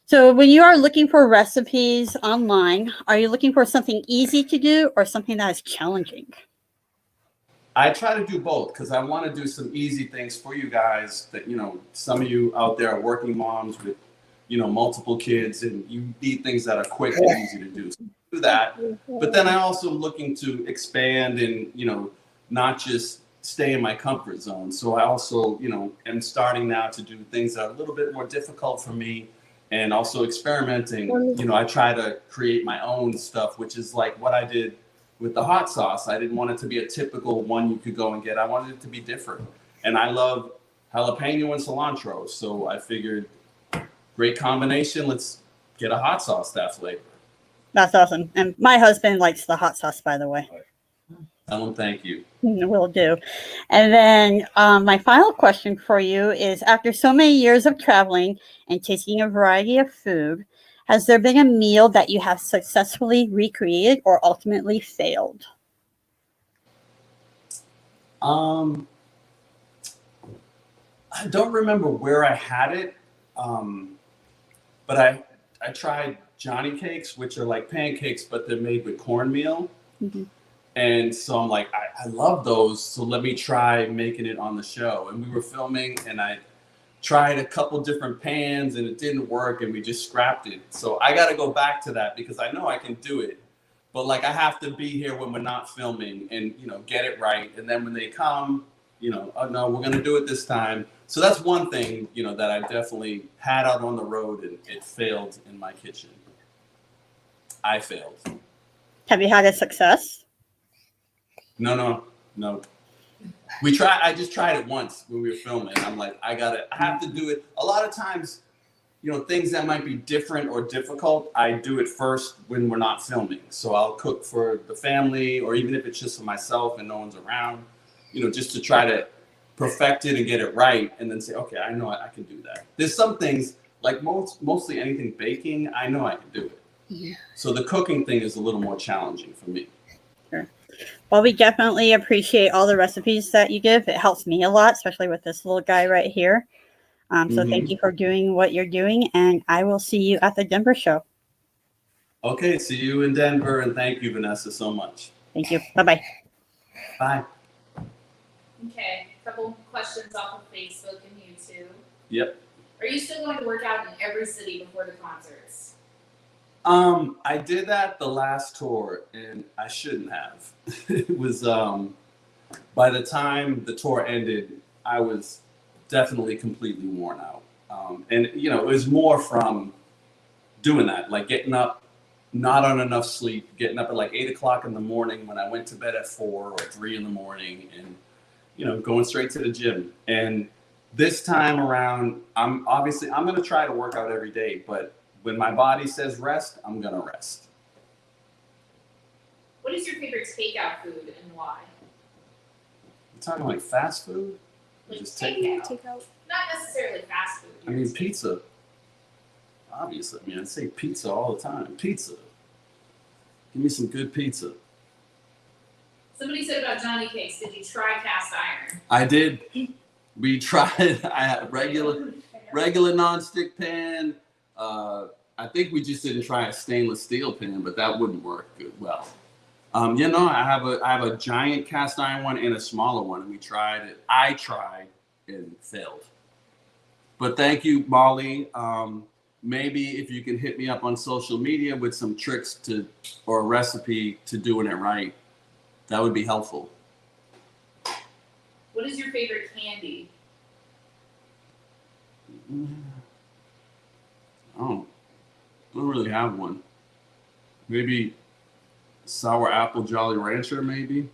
So when you are looking for recipes online, are you looking for something easy to do or something that is challenging? I try to do both because I want to do some easy things for you guys that, you know, some of you out there are working moms with, you know, multiple kids, and you need things that are quick and easy to do. So do that. But then I also am looking to expand and, you know, not just stay in my comfort zone. So I also, you know, am starting now to do things that are a little bit more difficult for me, and also experimenting. You know, I try to create my own stuff, which is like what I did with the hot sauce. I didn't want it to be a typical one you could go and get. I wanted it to be different. And I love jalapeno and cilantro. So I figured, great combination. Let's get a hot sauce that flavor. That's awesome. And my husband likes the hot sauce, by the way. Tell them thank you. Will do. And then my final question for you is, after so many years of traveling and tasting a variety of food, has there been a meal that you have successfully recreated or ultimately failed? I don't remember where I had it, but I tried Johnny cakes, which are like pancakes, but they're made with cornmeal. Mm-hmm. And so I'm like, I love those, so let me try making it on the show. And we were filming, and I tried a couple different pans, and it didn't work, and we just scrapped it. So I got to go back to that because I know I can do it. But like, I have to be here when we're not filming and, get it right. And then when they come, oh no, we're going to do it this time. So that's one thing, that I definitely had out on the road, and it failed in my kitchen. I failed. Have you had a success? No. I just tried it once when we were filming. I'm like, I have to do it. A lot of times, things that might be different or difficult, I do it first when we're not filming. So I'll cook for the family, or even if it's just for myself and no one's around, just to try to perfect it and get it right, and then say, okay, I know I can do that. There's some things, like mostly anything baking, I know I can do it. Yeah. So the cooking thing is a little more challenging for me. Sure. Well, we definitely appreciate all the recipes that you give. It helps me a lot, especially with this little guy right here. So thank you for doing what you're doing, and I will see you at the Denver show. Okay, see you in Denver, and thank you, Vanessa, so much. Thank you. Bye-bye. Bye. Okay, a couple questions off of Facebook and YouTube. Yep. Are you still going to work out in every city before the concerts? I did that the last tour, and I shouldn't have. It was, by the time the tour ended, I was definitely completely worn out. And, it was more from doing that, like getting up, not on enough sleep, getting up at like 8 o'clock in the morning when I went to bed at 4 or 3 in the morning, and, going straight to the gym. And this time around, I'm going to try to work out every day, but when my body says rest, I'm going to rest. What is your favorite takeout food and why? You're talking like fast food? Like Just takeout. Not necessarily fast food. I mean, pizza. Obviously. I say pizza all the time. Pizza. Give me some good pizza. Somebody said about Johnny cakes, did you try cast iron? I did. We tried. I had regular nonstick pan. I think we just didn't try a stainless steel pan, but that wouldn't work good well. I have a giant cast iron one and a smaller one, and we tried it. I tried and failed. But thank you, Molly. Maybe if you can hit me up on social media with some tricks or a recipe to doing it right, that would be helpful. What is your favorite candy? I don't really have one. Maybe sour apple Jolly Rancher, maybe.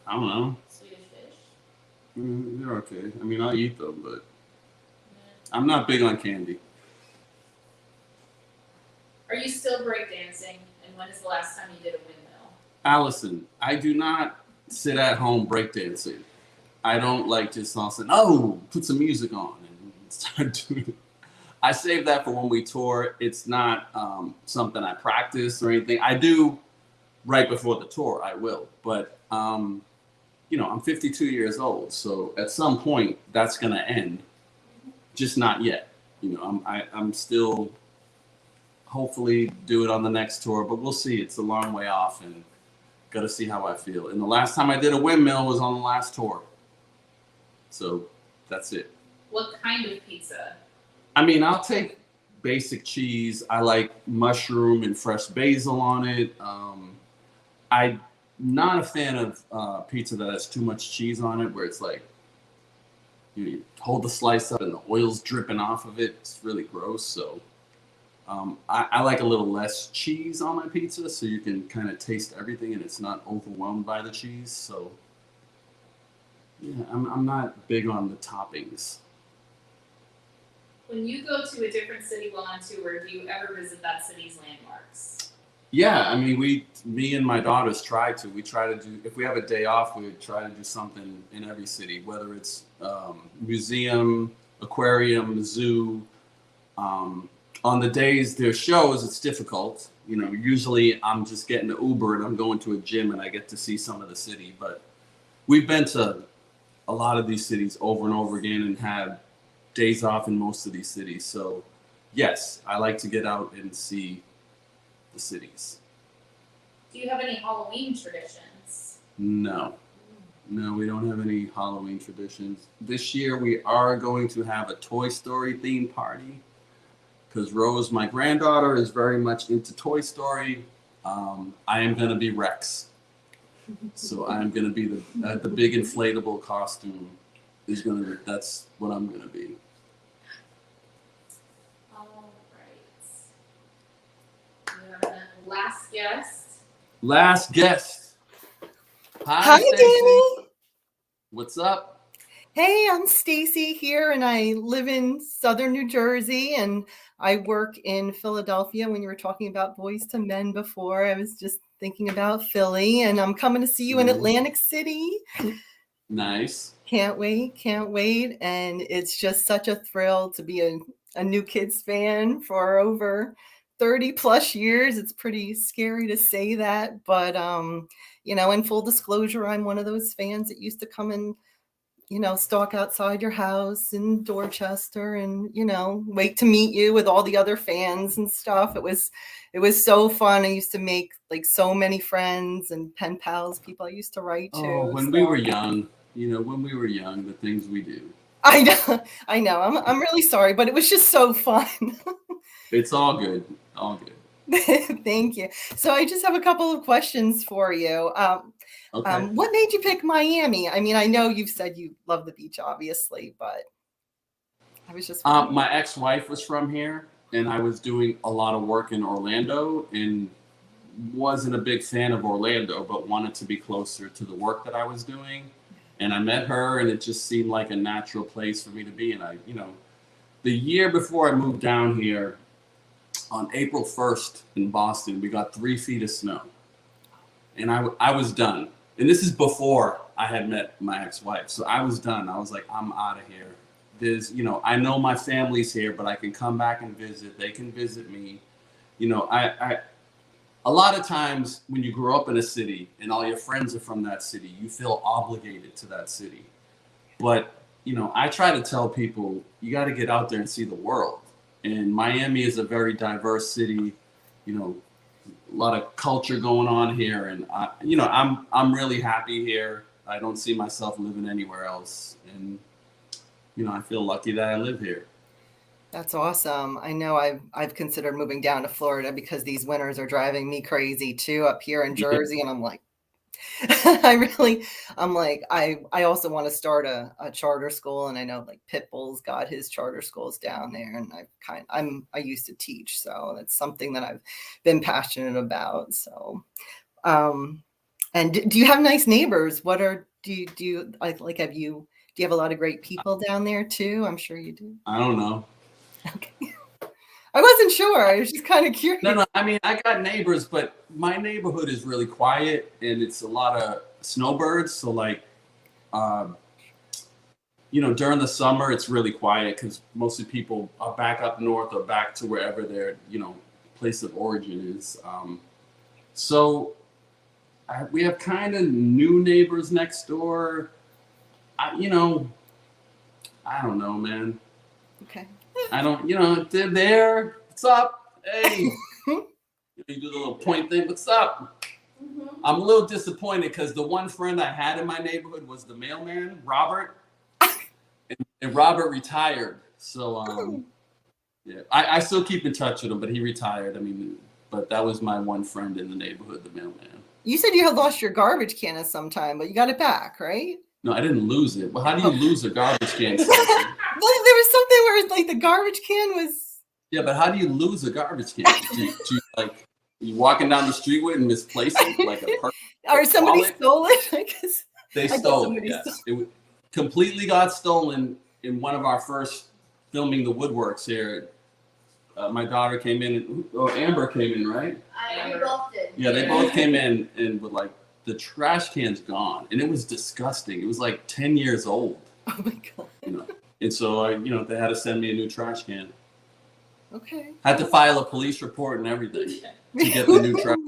I don't know. Swedish fish? They're okay. I mean, I'll eat them, but I'm not big on candy. Are you still breakdancing? And when is the last time you did a windmill? Allison, I do not sit at home breakdancing. I don't like just all of a sudden, oh, put some music on and start doing it. I save that for when we tour. It's not something I practice or anything. I do right before the tour, I will. But, I'm 52 years old. So at some point, that's going to end. Just not yet. I'm still hopefully do it on the next tour, but we'll see. It's a long way off, and got to see how I feel. And the last time I did a windmill was on the last tour. So that's it. What kind of pizza? I mean, I'll take basic cheese. I like mushroom and fresh basil on it. I'm not a fan of pizza that has too much cheese on it, where it's like you hold the slice up and the oil's dripping off of it. It's really gross. So I like a little less cheese on my pizza, so you can kind of taste everything and it's not overwhelmed by the cheese. So yeah, I'm not big on the toppings. When you go to a different city while on tour, do you ever visit that city's landmarks? Yeah, I mean, me and my daughters we try to do, if we have a day off, we try to do something in every city, whether it's museum, aquarium, zoo. On the days there's shows, it's difficult. You know, usually I'm just getting an Uber and I'm going to a gym and I get to see some of the city. But we've been to a lot of these cities over and over again and had days off in most of these cities. So yes, I like to get out and see the cities. Do you have any Halloween traditions? No, we don't have any Halloween traditions. This year we are going to have a Toy Story themed party because Rose, my granddaughter, is very much into Toy Story. I am going to be Rex. So I'm going to be the big inflatable costume that's what I'm going to be. All right. We have a last guest. Last guest. Hi, Stacey. Danny. What's up? Hey, I'm Stacy here, and I live in Southern New Jersey, and I work in Philadelphia. When you were talking about Boys to Men before, I was just thinking about Philly, and I'm coming to see you in Atlantic City. Nice. Can't wait. And it's just such a thrill to be a New Kids fan for over 30 plus years. It's pretty scary to say that, but you know, in full disclosure, I'm one of those fans that used to come and, you know, stalk outside your house in Dorchester and, you know, wait to meet you with all the other fans and stuff. It was so fun. I used to make like so many friends and pen pals, people I used to write to. Oh, when we were young, the things we do. I know. I'm really sorry, but it was just so fun. It's all good. All good. Thank you. So I just have a couple of questions for you. Okay. What made you pick Miami? I mean, I know you've said you love the beach, obviously, but I was just my ex-wife was from here, and I was doing a lot of work in Orlando, and wasn't a big fan of Orlando, but wanted to be closer to the work that I was doing. And I met her, and it just seemed like a natural place for me to be. And the year before I moved down here, on April 1st in Boston, we got 3 feet of snow. And I was done. And this is before I had met my ex-wife. So I was done. I was like, I'm out of here. There's, I know my family's here, but I can come back and visit. They can visit me. A lot of times when you grow up in a city and all your friends are from that city, you feel obligated to that city. But, I try to tell people, you got to get out there and see the world. And Miami is a very diverse city, a lot of culture going on here. And, I'm really happy here. I don't see myself living anywhere else. And, I feel lucky that I live here. That's awesome. I know I've considered moving down to Florida because these winters are driving me crazy too up here in Jersey. And I'm like, I also want to start a charter school, and I know like Pitbull's got his charter schools down there, and I used to teach, so that's something that I've been passionate about. So, and do you have nice neighbors? Do you have a lot of great people down there too? I'm sure you do. I don't know. Okay. I wasn't sure. I was just kind of curious. No, I mean, I got neighbors, but my neighborhood is really quiet, and it's a lot of snowbirds. So during the summer, it's really quiet because mostly people are back up north or back to wherever their, place of origin is. We have kind of new neighbors next door. I don't know, man. Okay. I don't, they're there. What's up? Hey. You do the little point thing. What's up? Mm-hmm. I'm a little disappointed because the one friend I had in my neighborhood was the mailman, Robert. and Robert retired. So, yeah, I still keep in touch with him, but he retired. But that was my one friend in the neighborhood, the mailman. You said you had lost your garbage can at some time, but you got it back, right? No, I didn't lose it. Well, how do you lose a garbage can? Well, there was something where it's like the garbage can was. Yeah, but how do you lose a garbage can? You walking down the street with and misplace it like a person? Or somebody stole it? I guess. They stole it, yes. It completely got stolen in one of our first filming the Woodworks here. my daughter came in, Amber came in, right? We both did. Yeah, they both came in and with like the trash can's gone, and it was disgusting. It was like 10 years old. Oh my God. You know, and so they had to send me a new trash can. Okay. Had to file a police report and everything to get the new trash.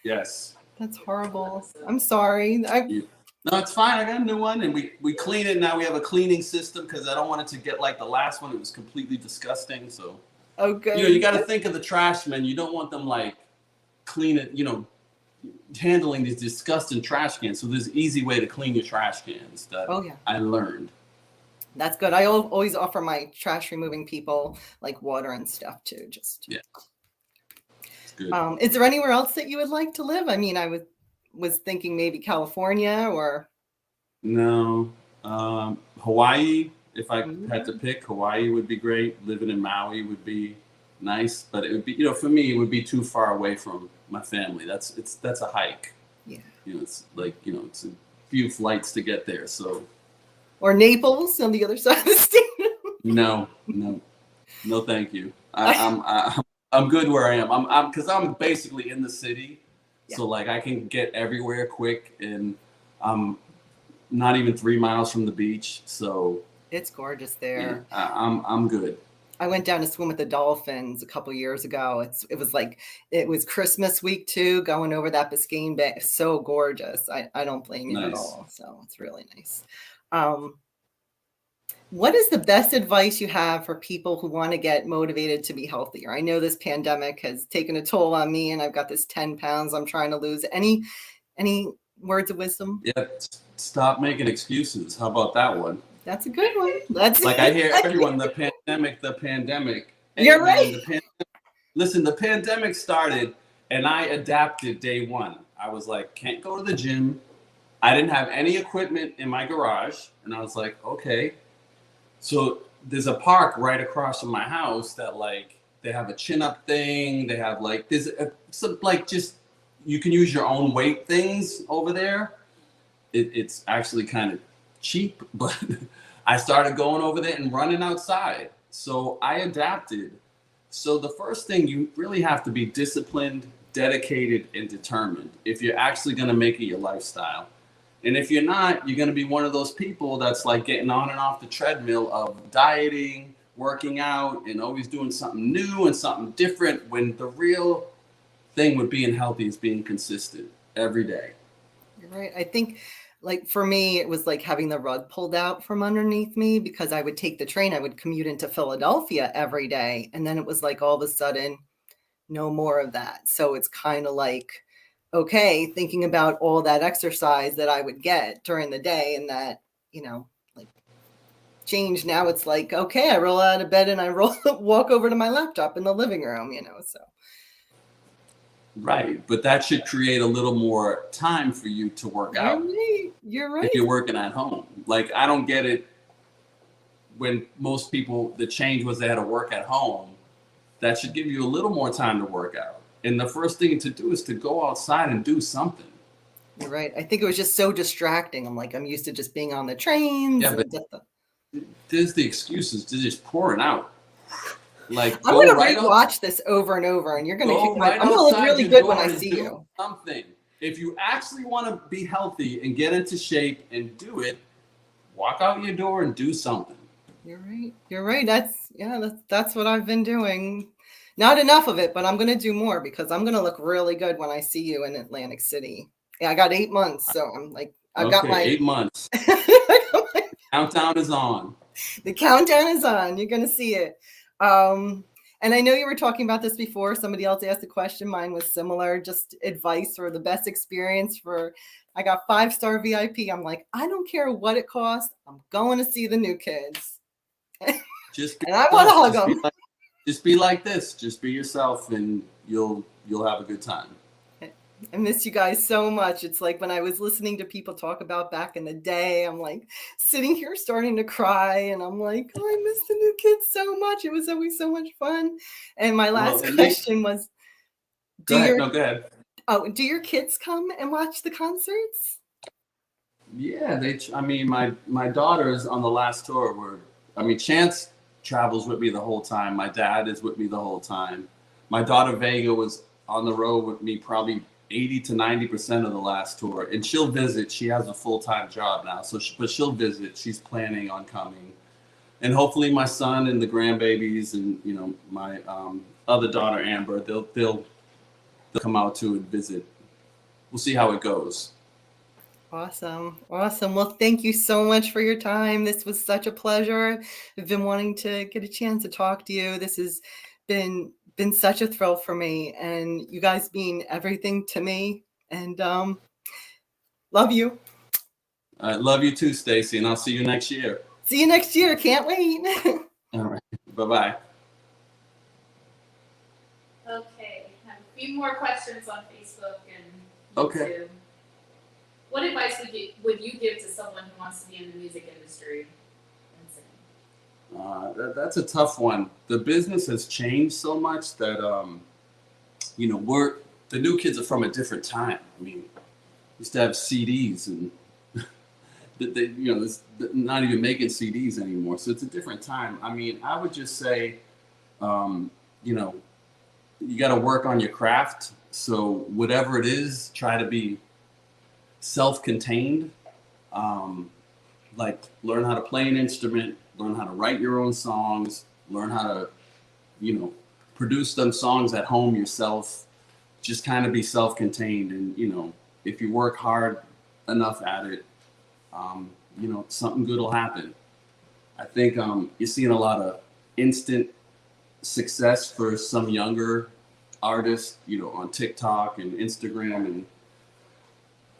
Yes. That's horrible. I'm sorry. No, it's fine. I got a new one, and we clean it now. We have a cleaning system because I don't want it to get like the last one. It was completely disgusting. So, Oh, good. you got to think of the trash men. You don't want them like clean it. Handling these disgusting trash cans. So there's an easy way to clean your trash cans that I learned. That's good. I always offer my trash removing people like water and stuff too. Just it's good. Is there anywhere else that you would like to live? I mean, I was thinking maybe California or no, Hawaii. If I had to pick, Hawaii would be great. Living in Maui would be nice, but it would be, for me, it would be too far away from my family. That's a hike. Yeah. It's like, it's a few flights to get there. So. Or Naples on the other side of the state. No, thank you. I'm good where I am. Because I'm basically in the city, so like I can get everywhere quick, and I'm not even 3 miles from the beach. So it's gorgeous there. Yeah, I'm good. I went down to swim with the dolphins a couple years ago. It was Christmas week too, going over that Biscayne Bay. So gorgeous. I don't blame you at all. So it's really nice. What is the best advice you have for people who want to get motivated to be healthier? I know this pandemic has taken a toll on me, and I've got this 10 pounds I'm trying to lose. Any words of wisdom? Yeah, stop making excuses. How about that one? That's a good one. That's like I hear everyone, the pandemic. You're right. Listen, the pandemic started, and I adapted day one. I was like, can't go to the gym. I didn't have any equipment in my garage, and I was like, okay. So there's a park right across from my house that like they have a chin up thing. They have like just you can use your own weight things over there. It's actually kind of cheap, but I started going over there and running outside. So I adapted. So the first thing, you really have to be disciplined, dedicated, and determined if you're actually going to make it your lifestyle. And if you're not, you're going to be one of those people that's like getting on and off the treadmill of dieting, working out, and always doing something new and something different, when the real thing with being healthy is being consistent every day. You're right. I think like for me, it was like having the rug pulled out from underneath me, because I would take the train. I would commute into Philadelphia every day. And then it was like all of a sudden, no more of that. So it's kind of like, okay, thinking about all that exercise that I would get during the day, and that, like change. Now it's like, okay, I roll out of bed and I walk over to my laptop in the living room, so. Right. But that should create a little more time for you to work out. You're right. If you're working at home. Like, I don't get it when most people, the change was they had to work at home. That should give you a little more time to work out. And the first thing to do is to go outside and do something. You're right. I think it was just so distracting. I'm used to just being on the trains. Yeah, but there's the excuses. They're just pouring out. Like, I'm going to rewatch this over and over, and you're going to I'm going to look really good when I see you. Something. If you actually want to be healthy and get into shape and do it, walk out your door and do something. You're right. That's what I've been doing. Not enough of it, but I'm going to do more, because I'm going to look really good when I see you in Atlantic City. Yeah, I got 8 months, so I'm like, I've got my 8 months. Countdown is on. The countdown is on. You're going to see it. And I know you were talking about this before. Somebody else asked a question. Mine was similar. Just advice or the best experience for. I got 5-star VIP. I'm like, I don't care what it costs. I'm going to see the new kids. And I want to hug them. Just be like this. Just be yourself, and you'll have a good time. I miss you guys so much. It's like when I was listening to people talk about back in the day, I'm like sitting here starting to cry, and I'm like, oh, I miss the new kids so much. It was always so much fun. And my last question was, go ahead. Oh, do your kids come and watch the concerts? Yeah, my daughters on the last tour Chance travels with me the whole time. My dad is with me the whole time. My daughter Vega was on the road with me probably 80 to 90% of the last tour, and she'll visit. She has a full-time job now, but she'll visit. She's planning on coming, and hopefully my son and the grandbabies, and you know, my other daughter Amber, they'll come out too and visit. We'll see how it goes. Awesome. Well, thank you so much for your time. This was such a pleasure. I've been wanting to get a chance to talk to you. This has been such a thrill for me, and you guys mean everything to me, and love you. I love you too, Stacy, and I'll see you next year. See you next year. Can't wait. All right. Bye-bye. Okay, I have a few more questions on Facebook and YouTube. Okay. What advice would you give to someone who wants to be in the music industry and sing? That's a tough one. The business has changed so much that, you know, the new kids are from a different time. I mean, used to have CDs, and they, you know, they're not even making CDs anymore. So it's a different time. I mean, I would just say, you know, you got to work on your craft. So whatever it is, try to be self-contained. Like learn how to play an instrument, learn how to write your own songs, learn how to, you know, produce them songs at home yourself. Just kind of be self-contained, and you know, if you work hard enough at it, you know, something good will happen. I think you're seeing a lot of instant success for some younger artists, you know, on TikTok and Instagram, and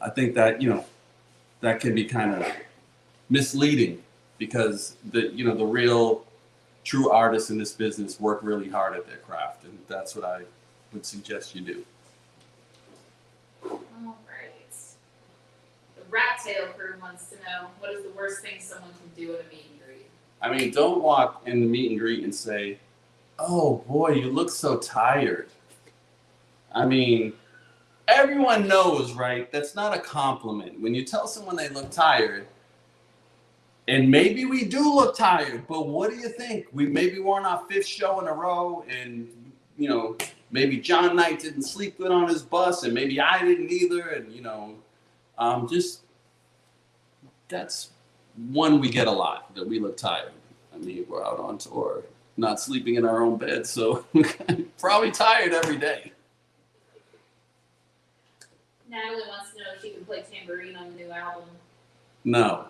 I think that, you know, that can be kind of misleading, because the real true artists in this business work really hard at their craft, and that's what I would suggest you do. All right. The Rat Tail crew wants to know, what is the worst thing someone can do at a meet and greet? I mean, don't walk in the meet and greet and say, "Oh boy, you look so tired." I mean, everyone knows, right? That's not a compliment. When you tell someone they look tired, and maybe we do look tired, but what do you think? Maybe we're on our 5th show in a row, and you know, maybe John Knight didn't sleep good on his bus, and maybe I didn't either, and you know, just that's one we get a lot, that we look tired. I mean, we're out on tour, not sleeping in our own bed, so probably tired every day. Natalie wants to know if she can play tambourine on the new album. No.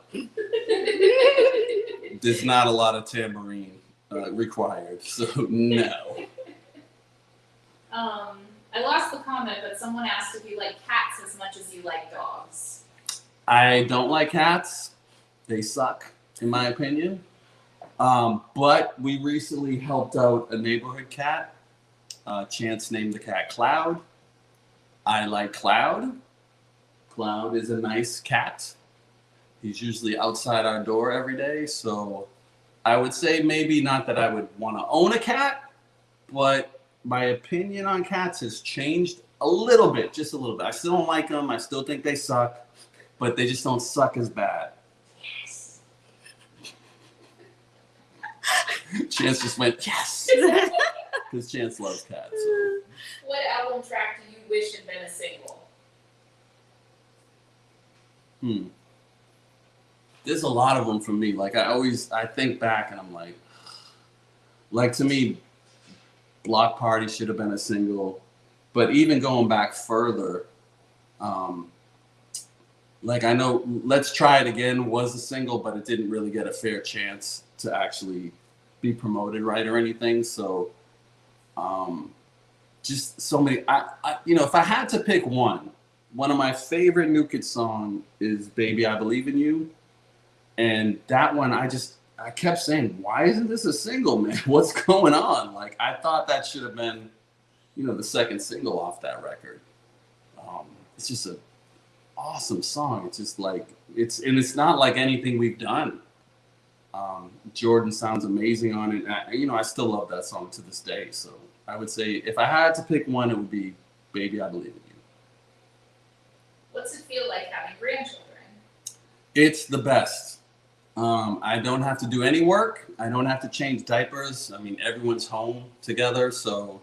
There's not a lot of tambourine required, so no. I lost the comment, but someone asked if you like cats as much as you like dogs. I don't like cats. They suck, in my opinion. But we recently helped out a neighborhood cat. Chance named the cat Cloud. I like Cloud. Cloud is a nice cat. He's usually outside our door every day. So I would say maybe not that I would want to own a cat, but my opinion on cats has changed a little bit, just a little bit. I still don't like them. I still think they suck, but they just don't suck as bad. Yes. Chance just went, yes! Because Chance loves cats. So. What album track do you wish had been a single? There's a lot of them for me. Like I think back and I'm like to me, Block Party should have been a single. But even going back further, like I know Let's Try It Again was a single, but it didn't really get a fair chance to actually be promoted right or anything. So just so many, I you know, if I had to pick one of my favorite New Kids song is Baby I Believe in You. And that one, I kept saying, why isn't this a single, man? What's going on? Like, I thought that should have been, you know, the second single off that record. It's just an awesome song. It's just like, it's not like anything we've done. Jordan sounds amazing on it. I still love that song to this day. So I would say if I had to pick one, it would be Baby I Believe in You. What's it feel like having grandchildren? It's the best. I don't have to do any work. I don't have to change diapers. I mean, everyone's home together, so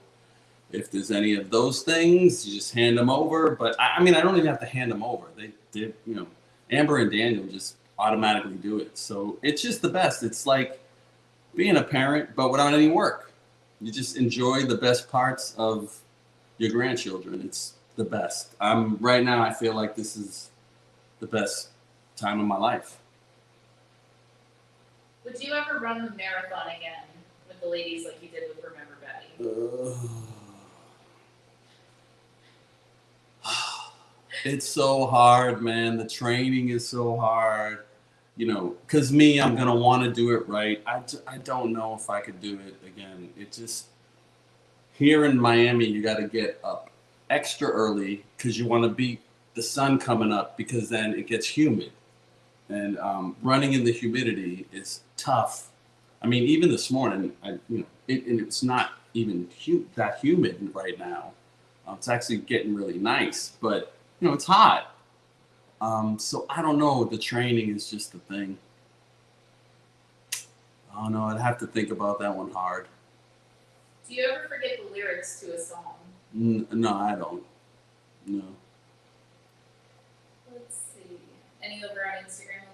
if there's any of those things, you just hand them over. But I mean, I don't even have to hand them over. They did, you know, Amber and Daniel just automatically do it. So it's just the best. It's like being a parent, but without any work. You just enjoy the best parts of your grandchildren. It's the best. Right now, I feel like this is the best time of my life. Would you ever run the marathon again with the ladies like you did with Remember Betty? It's so hard, man. The training is so hard. You know, because me, I'm going to want to do it right. I don't know if I could do it again. It just, here in Miami, you got to get up extra early because you want to beat the sun coming up, because then it gets humid. And running in the humidity is tough. I mean, even this morning, and it's not even that humid right now. It's actually getting really nice, but it's hot. So I don't know. The training is just the thing. I don't know. I'd have to think about that one hard. Do you ever forget the lyrics to a song? No, I don't. No. Let's see. Any over on Instagram,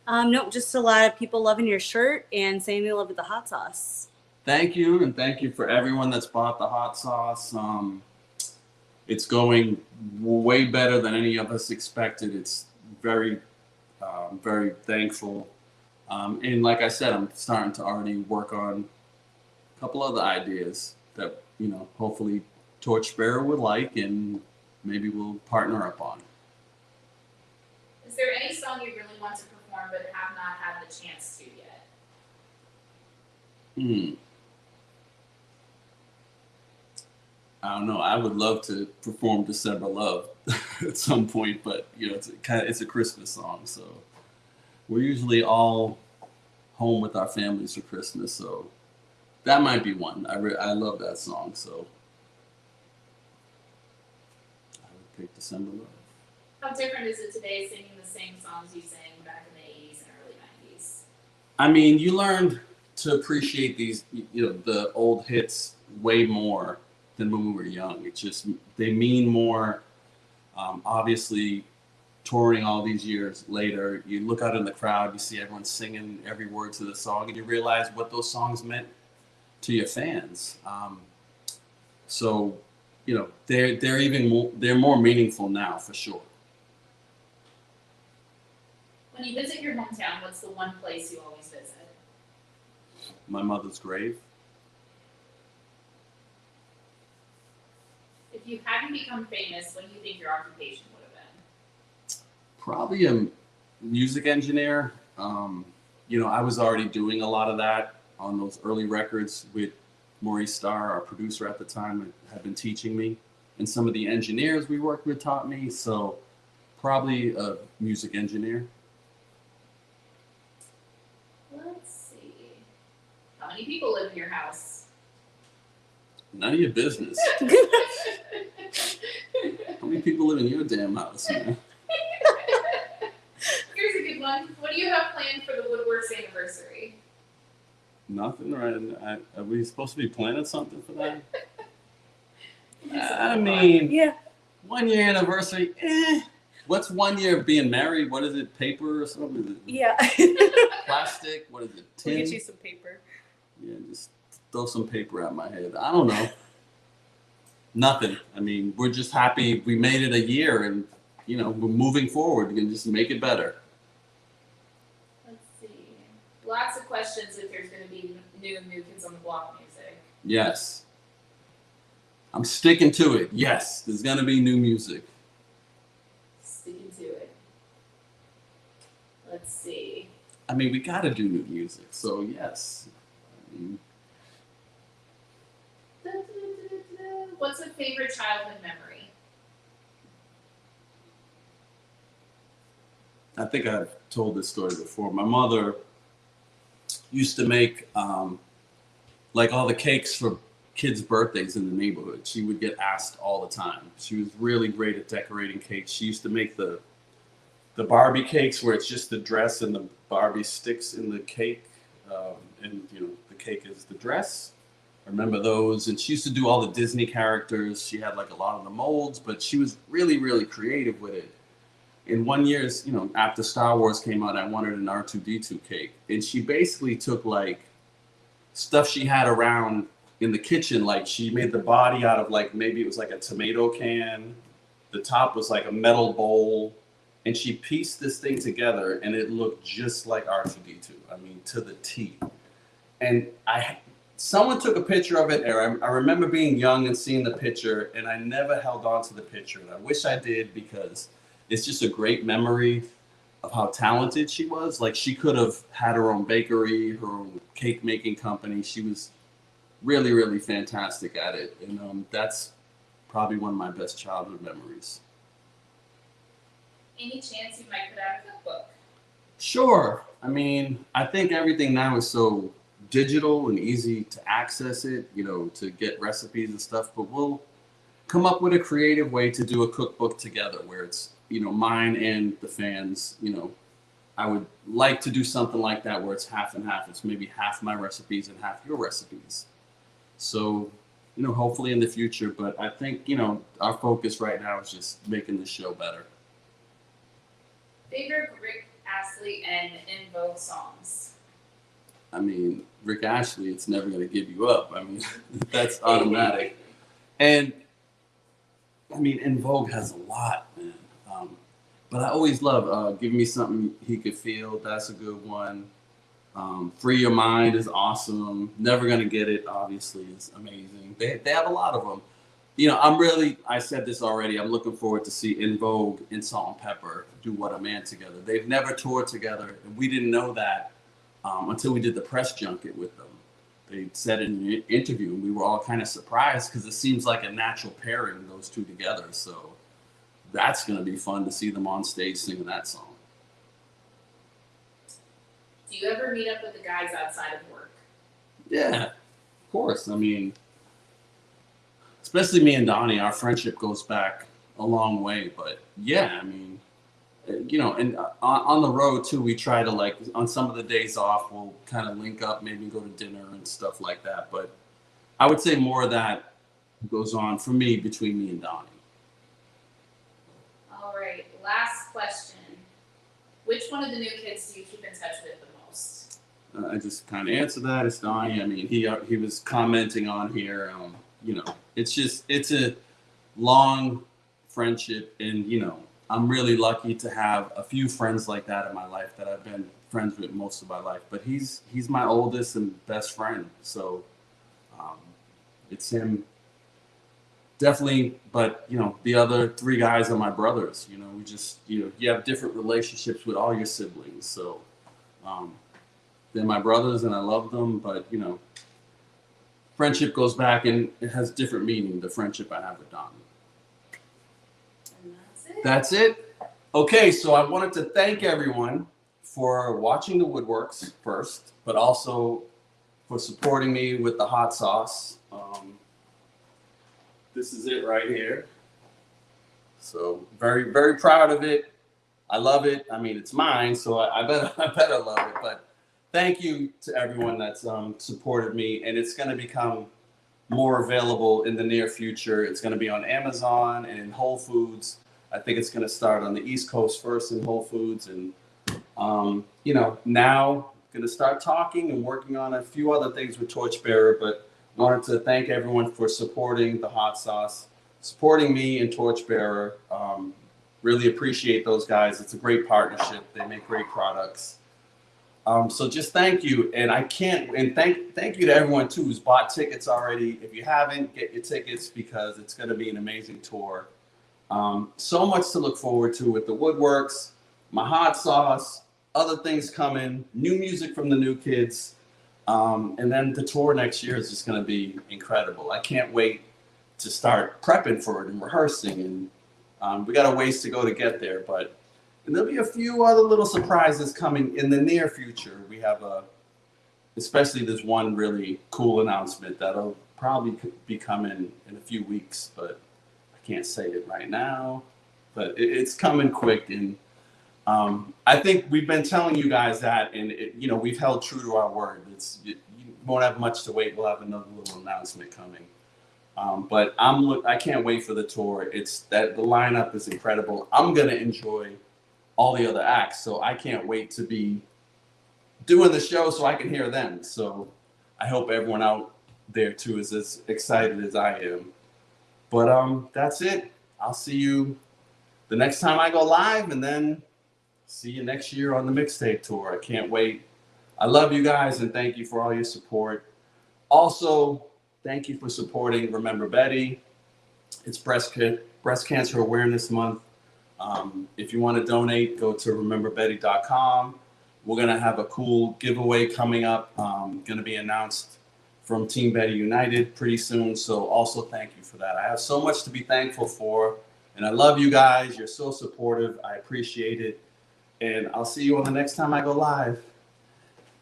Elena? Nope, just a lot of people loving your shirt and saying they love the hot sauce. Thank you, and thank you for everyone that's bought the hot sauce. It's going way better than any of us expected. It's very, very thankful. And like I said, I'm starting to already work on a couple other ideas that, hopefully Torchbearer would like, and maybe we'll partner up on. Is there any song you really want to perform but have not had the chance to yet? I don't know. I would love to perform December Love at some point, but it's a Christmas song, so we're usually all home with our families for Christmas, so that might be one. I love that song, so I would pick December Love. How different is it today singing the same songs you sang back in the 80s and early 90s? I mean, you learned to appreciate these, the old hits way more than when we were young. It's just, they mean more. Obviously, touring all these years later, you look out in the crowd, you see everyone singing every word to the song, and you realize what those songs meant to your fans. So, they're even more, they're more meaningful now, for sure. When you visit your hometown, what's the one place you always visit? My mother's grave. If you hadn't become famous, what do you think your occupation would have been? Probably a music engineer. I was already doing a lot of that on those early records with Maurice Starr, our producer at the time, had been teaching me. And some of the engineers we worked with taught me. So probably a music engineer. Let's see. How many people live in your house? None of your business. How many people live in your damn house, man? Here's a good one. What do you have planned for the Woodworks anniversary? Nothing, right? Are we supposed to be planning something for that? I mean, Yeah. 1 year anniversary. What's 1 year of being married? What is it? Paper or something? Is it Yeah. plastic? What is it? Tin? We'll get you some paper. Yeah, just throw some paper at my head. I don't know. Nothing. I mean, we're just happy we made it a year, and we're moving forward. We can just make it better. Let's see. Lots of questions if there's going to be new Kids on the Block music. Yes. I'm sticking to it. Yes, there's going to be new music. Sticking to it. Let's see. I mean, we got to do new music, so yes. I mean, What's a favorite childhood memory? I think I've told this story before. My mother used to make like all the cakes for kids' birthdays in the neighborhood. She would get asked all the time. She was really great at decorating cakes. She used to make the the Barbie cakes where it's just the dress and the Barbie sticks in the cake, and the cake is the dress. I remember those, and she used to do all the Disney characters. She had like a lot of the molds, but she was really, really creative with it. In one year's, after Star Wars came out, I wanted an R2-D2 cake, and she basically took like stuff she had around in the kitchen, like she made the body out of like maybe it was like a tomato can, the top was like a metal bowl, and she pieced this thing together, and it looked just like R2-D2. I mean, to the T. And someone took a picture of it, and I remember being young and seeing the picture, and I never held on to the picture, and I wish I did because it's just a great memory of how talented she was. Like she could have had her own bakery, her own cake making company. She was really, really fantastic at it. And that's probably one of my best childhood memories. Any chance you might put out a cookbook? Sure. I mean, I think everything now is so digital and easy to access it, to get recipes and stuff, but we'll come up with a creative way to do a cookbook together where it's, mine and the fans. I would like to do something like that where it's half and half. It's maybe half my recipes and half your recipes. So, hopefully in the future, but I think, our focus right now is just making the show better. Favorite Rick Astley and In Vogue songs? I mean, Rick Astley, It's Never Gonna Give You Up. I mean, that's automatic. And I mean, In Vogue has a lot, man. But I always love Give Me Something He Could Feel. That's a good one. Free Your Mind is awesome. Never Gonna Get It, obviously, is amazing. They have a lot of them. I said this already, I'm looking forward to see In Vogue and Salt-N-Pepa do What a Man together. They've never toured together, and we didn't know that until we did the press junket with them. They said in an interview, and we were all kind of surprised because it seems like a natural pairing, those two together. So that's going to be fun to see them on stage singing that song. Do you ever meet up with the guys outside of work? Yeah, of course. I mean, especially me and Donnie, our friendship goes back a long way. But yeah, I mean, and on the road too, we try to like on some of the days off, we'll kind of link up, maybe go to dinner and stuff like that. But I would say more of that goes on for me between me and Donnie. All right, last question. Which one of the new kids do you keep in touch with the most? I just kind of answered that. It's Donnie. I mean, he was commenting on here. It's a long friendship, and I'm really lucky to have a few friends like that in my life that I've been friends with most of my life. But he's my oldest and best friend, so it's him. Definitely, but the other three guys are my brothers. We just you have different relationships with all your siblings, so they're my brothers and I love them. But friendship goes back and it has different meaning. The friendship I have with Donnie. And that's it. That's it. Okay, so I wanted to thank everyone for watching the Woodworks first, but also for supporting me with the hot sauce. This is it right here. So very, very proud of it. I love it. I mean, it's mine, so I better love it. But thank you to everyone that's supported me, and it's going to become more available in the near future. It's going to be on Amazon and in Whole Foods. I think it's going to start on the East Coast first in Whole Foods, and now going to start talking and working on a few other things with Torchbearer. But wanted to thank everyone for supporting the hot sauce, supporting me and Torchbearer. Really appreciate those guys. It's a great partnership. They make great products. So just thank you. And thank you to everyone too who's bought tickets already. If you haven't, get your tickets because it's going to be an amazing tour. So much to look forward to with the Woodworks, my hot sauce, other things coming, new music from the new kids. And then the tour next year is just going to be incredible. I can't wait to start prepping for it and rehearsing. And we got a ways to go to get there, but there'll be a few other little surprises coming in the near future. We have especially this one really cool announcement that'll probably be coming in a few weeks, but I can't say it right now. But it's coming quick, and I think we've been telling you guys that, and we've held true to our word. You won't have much to wait. We'll have another little announcement coming. But I can't wait for the tour. The lineup is incredible. I'm gonna enjoy all the other acts, so I can't wait to be doing the show so I can hear them. So I hope everyone out there too is as excited as I am. But that's it. I'll see you the next time I go live, and then see you next year on the mixtape tour. I can't wait. I love you guys, and thank you for all your support. Also, thank you for supporting Remember Betty. It's Breast Cancer Awareness Month. If you want to donate, go to rememberbetty.com. We're going to have a cool giveaway coming up, going to be announced from Team Betty United pretty soon. So also thank you for that. I have so much to be thankful for, and I love you guys. You're so supportive. I appreciate it. And I'll see you on the next time I go live.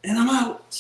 And I'm out.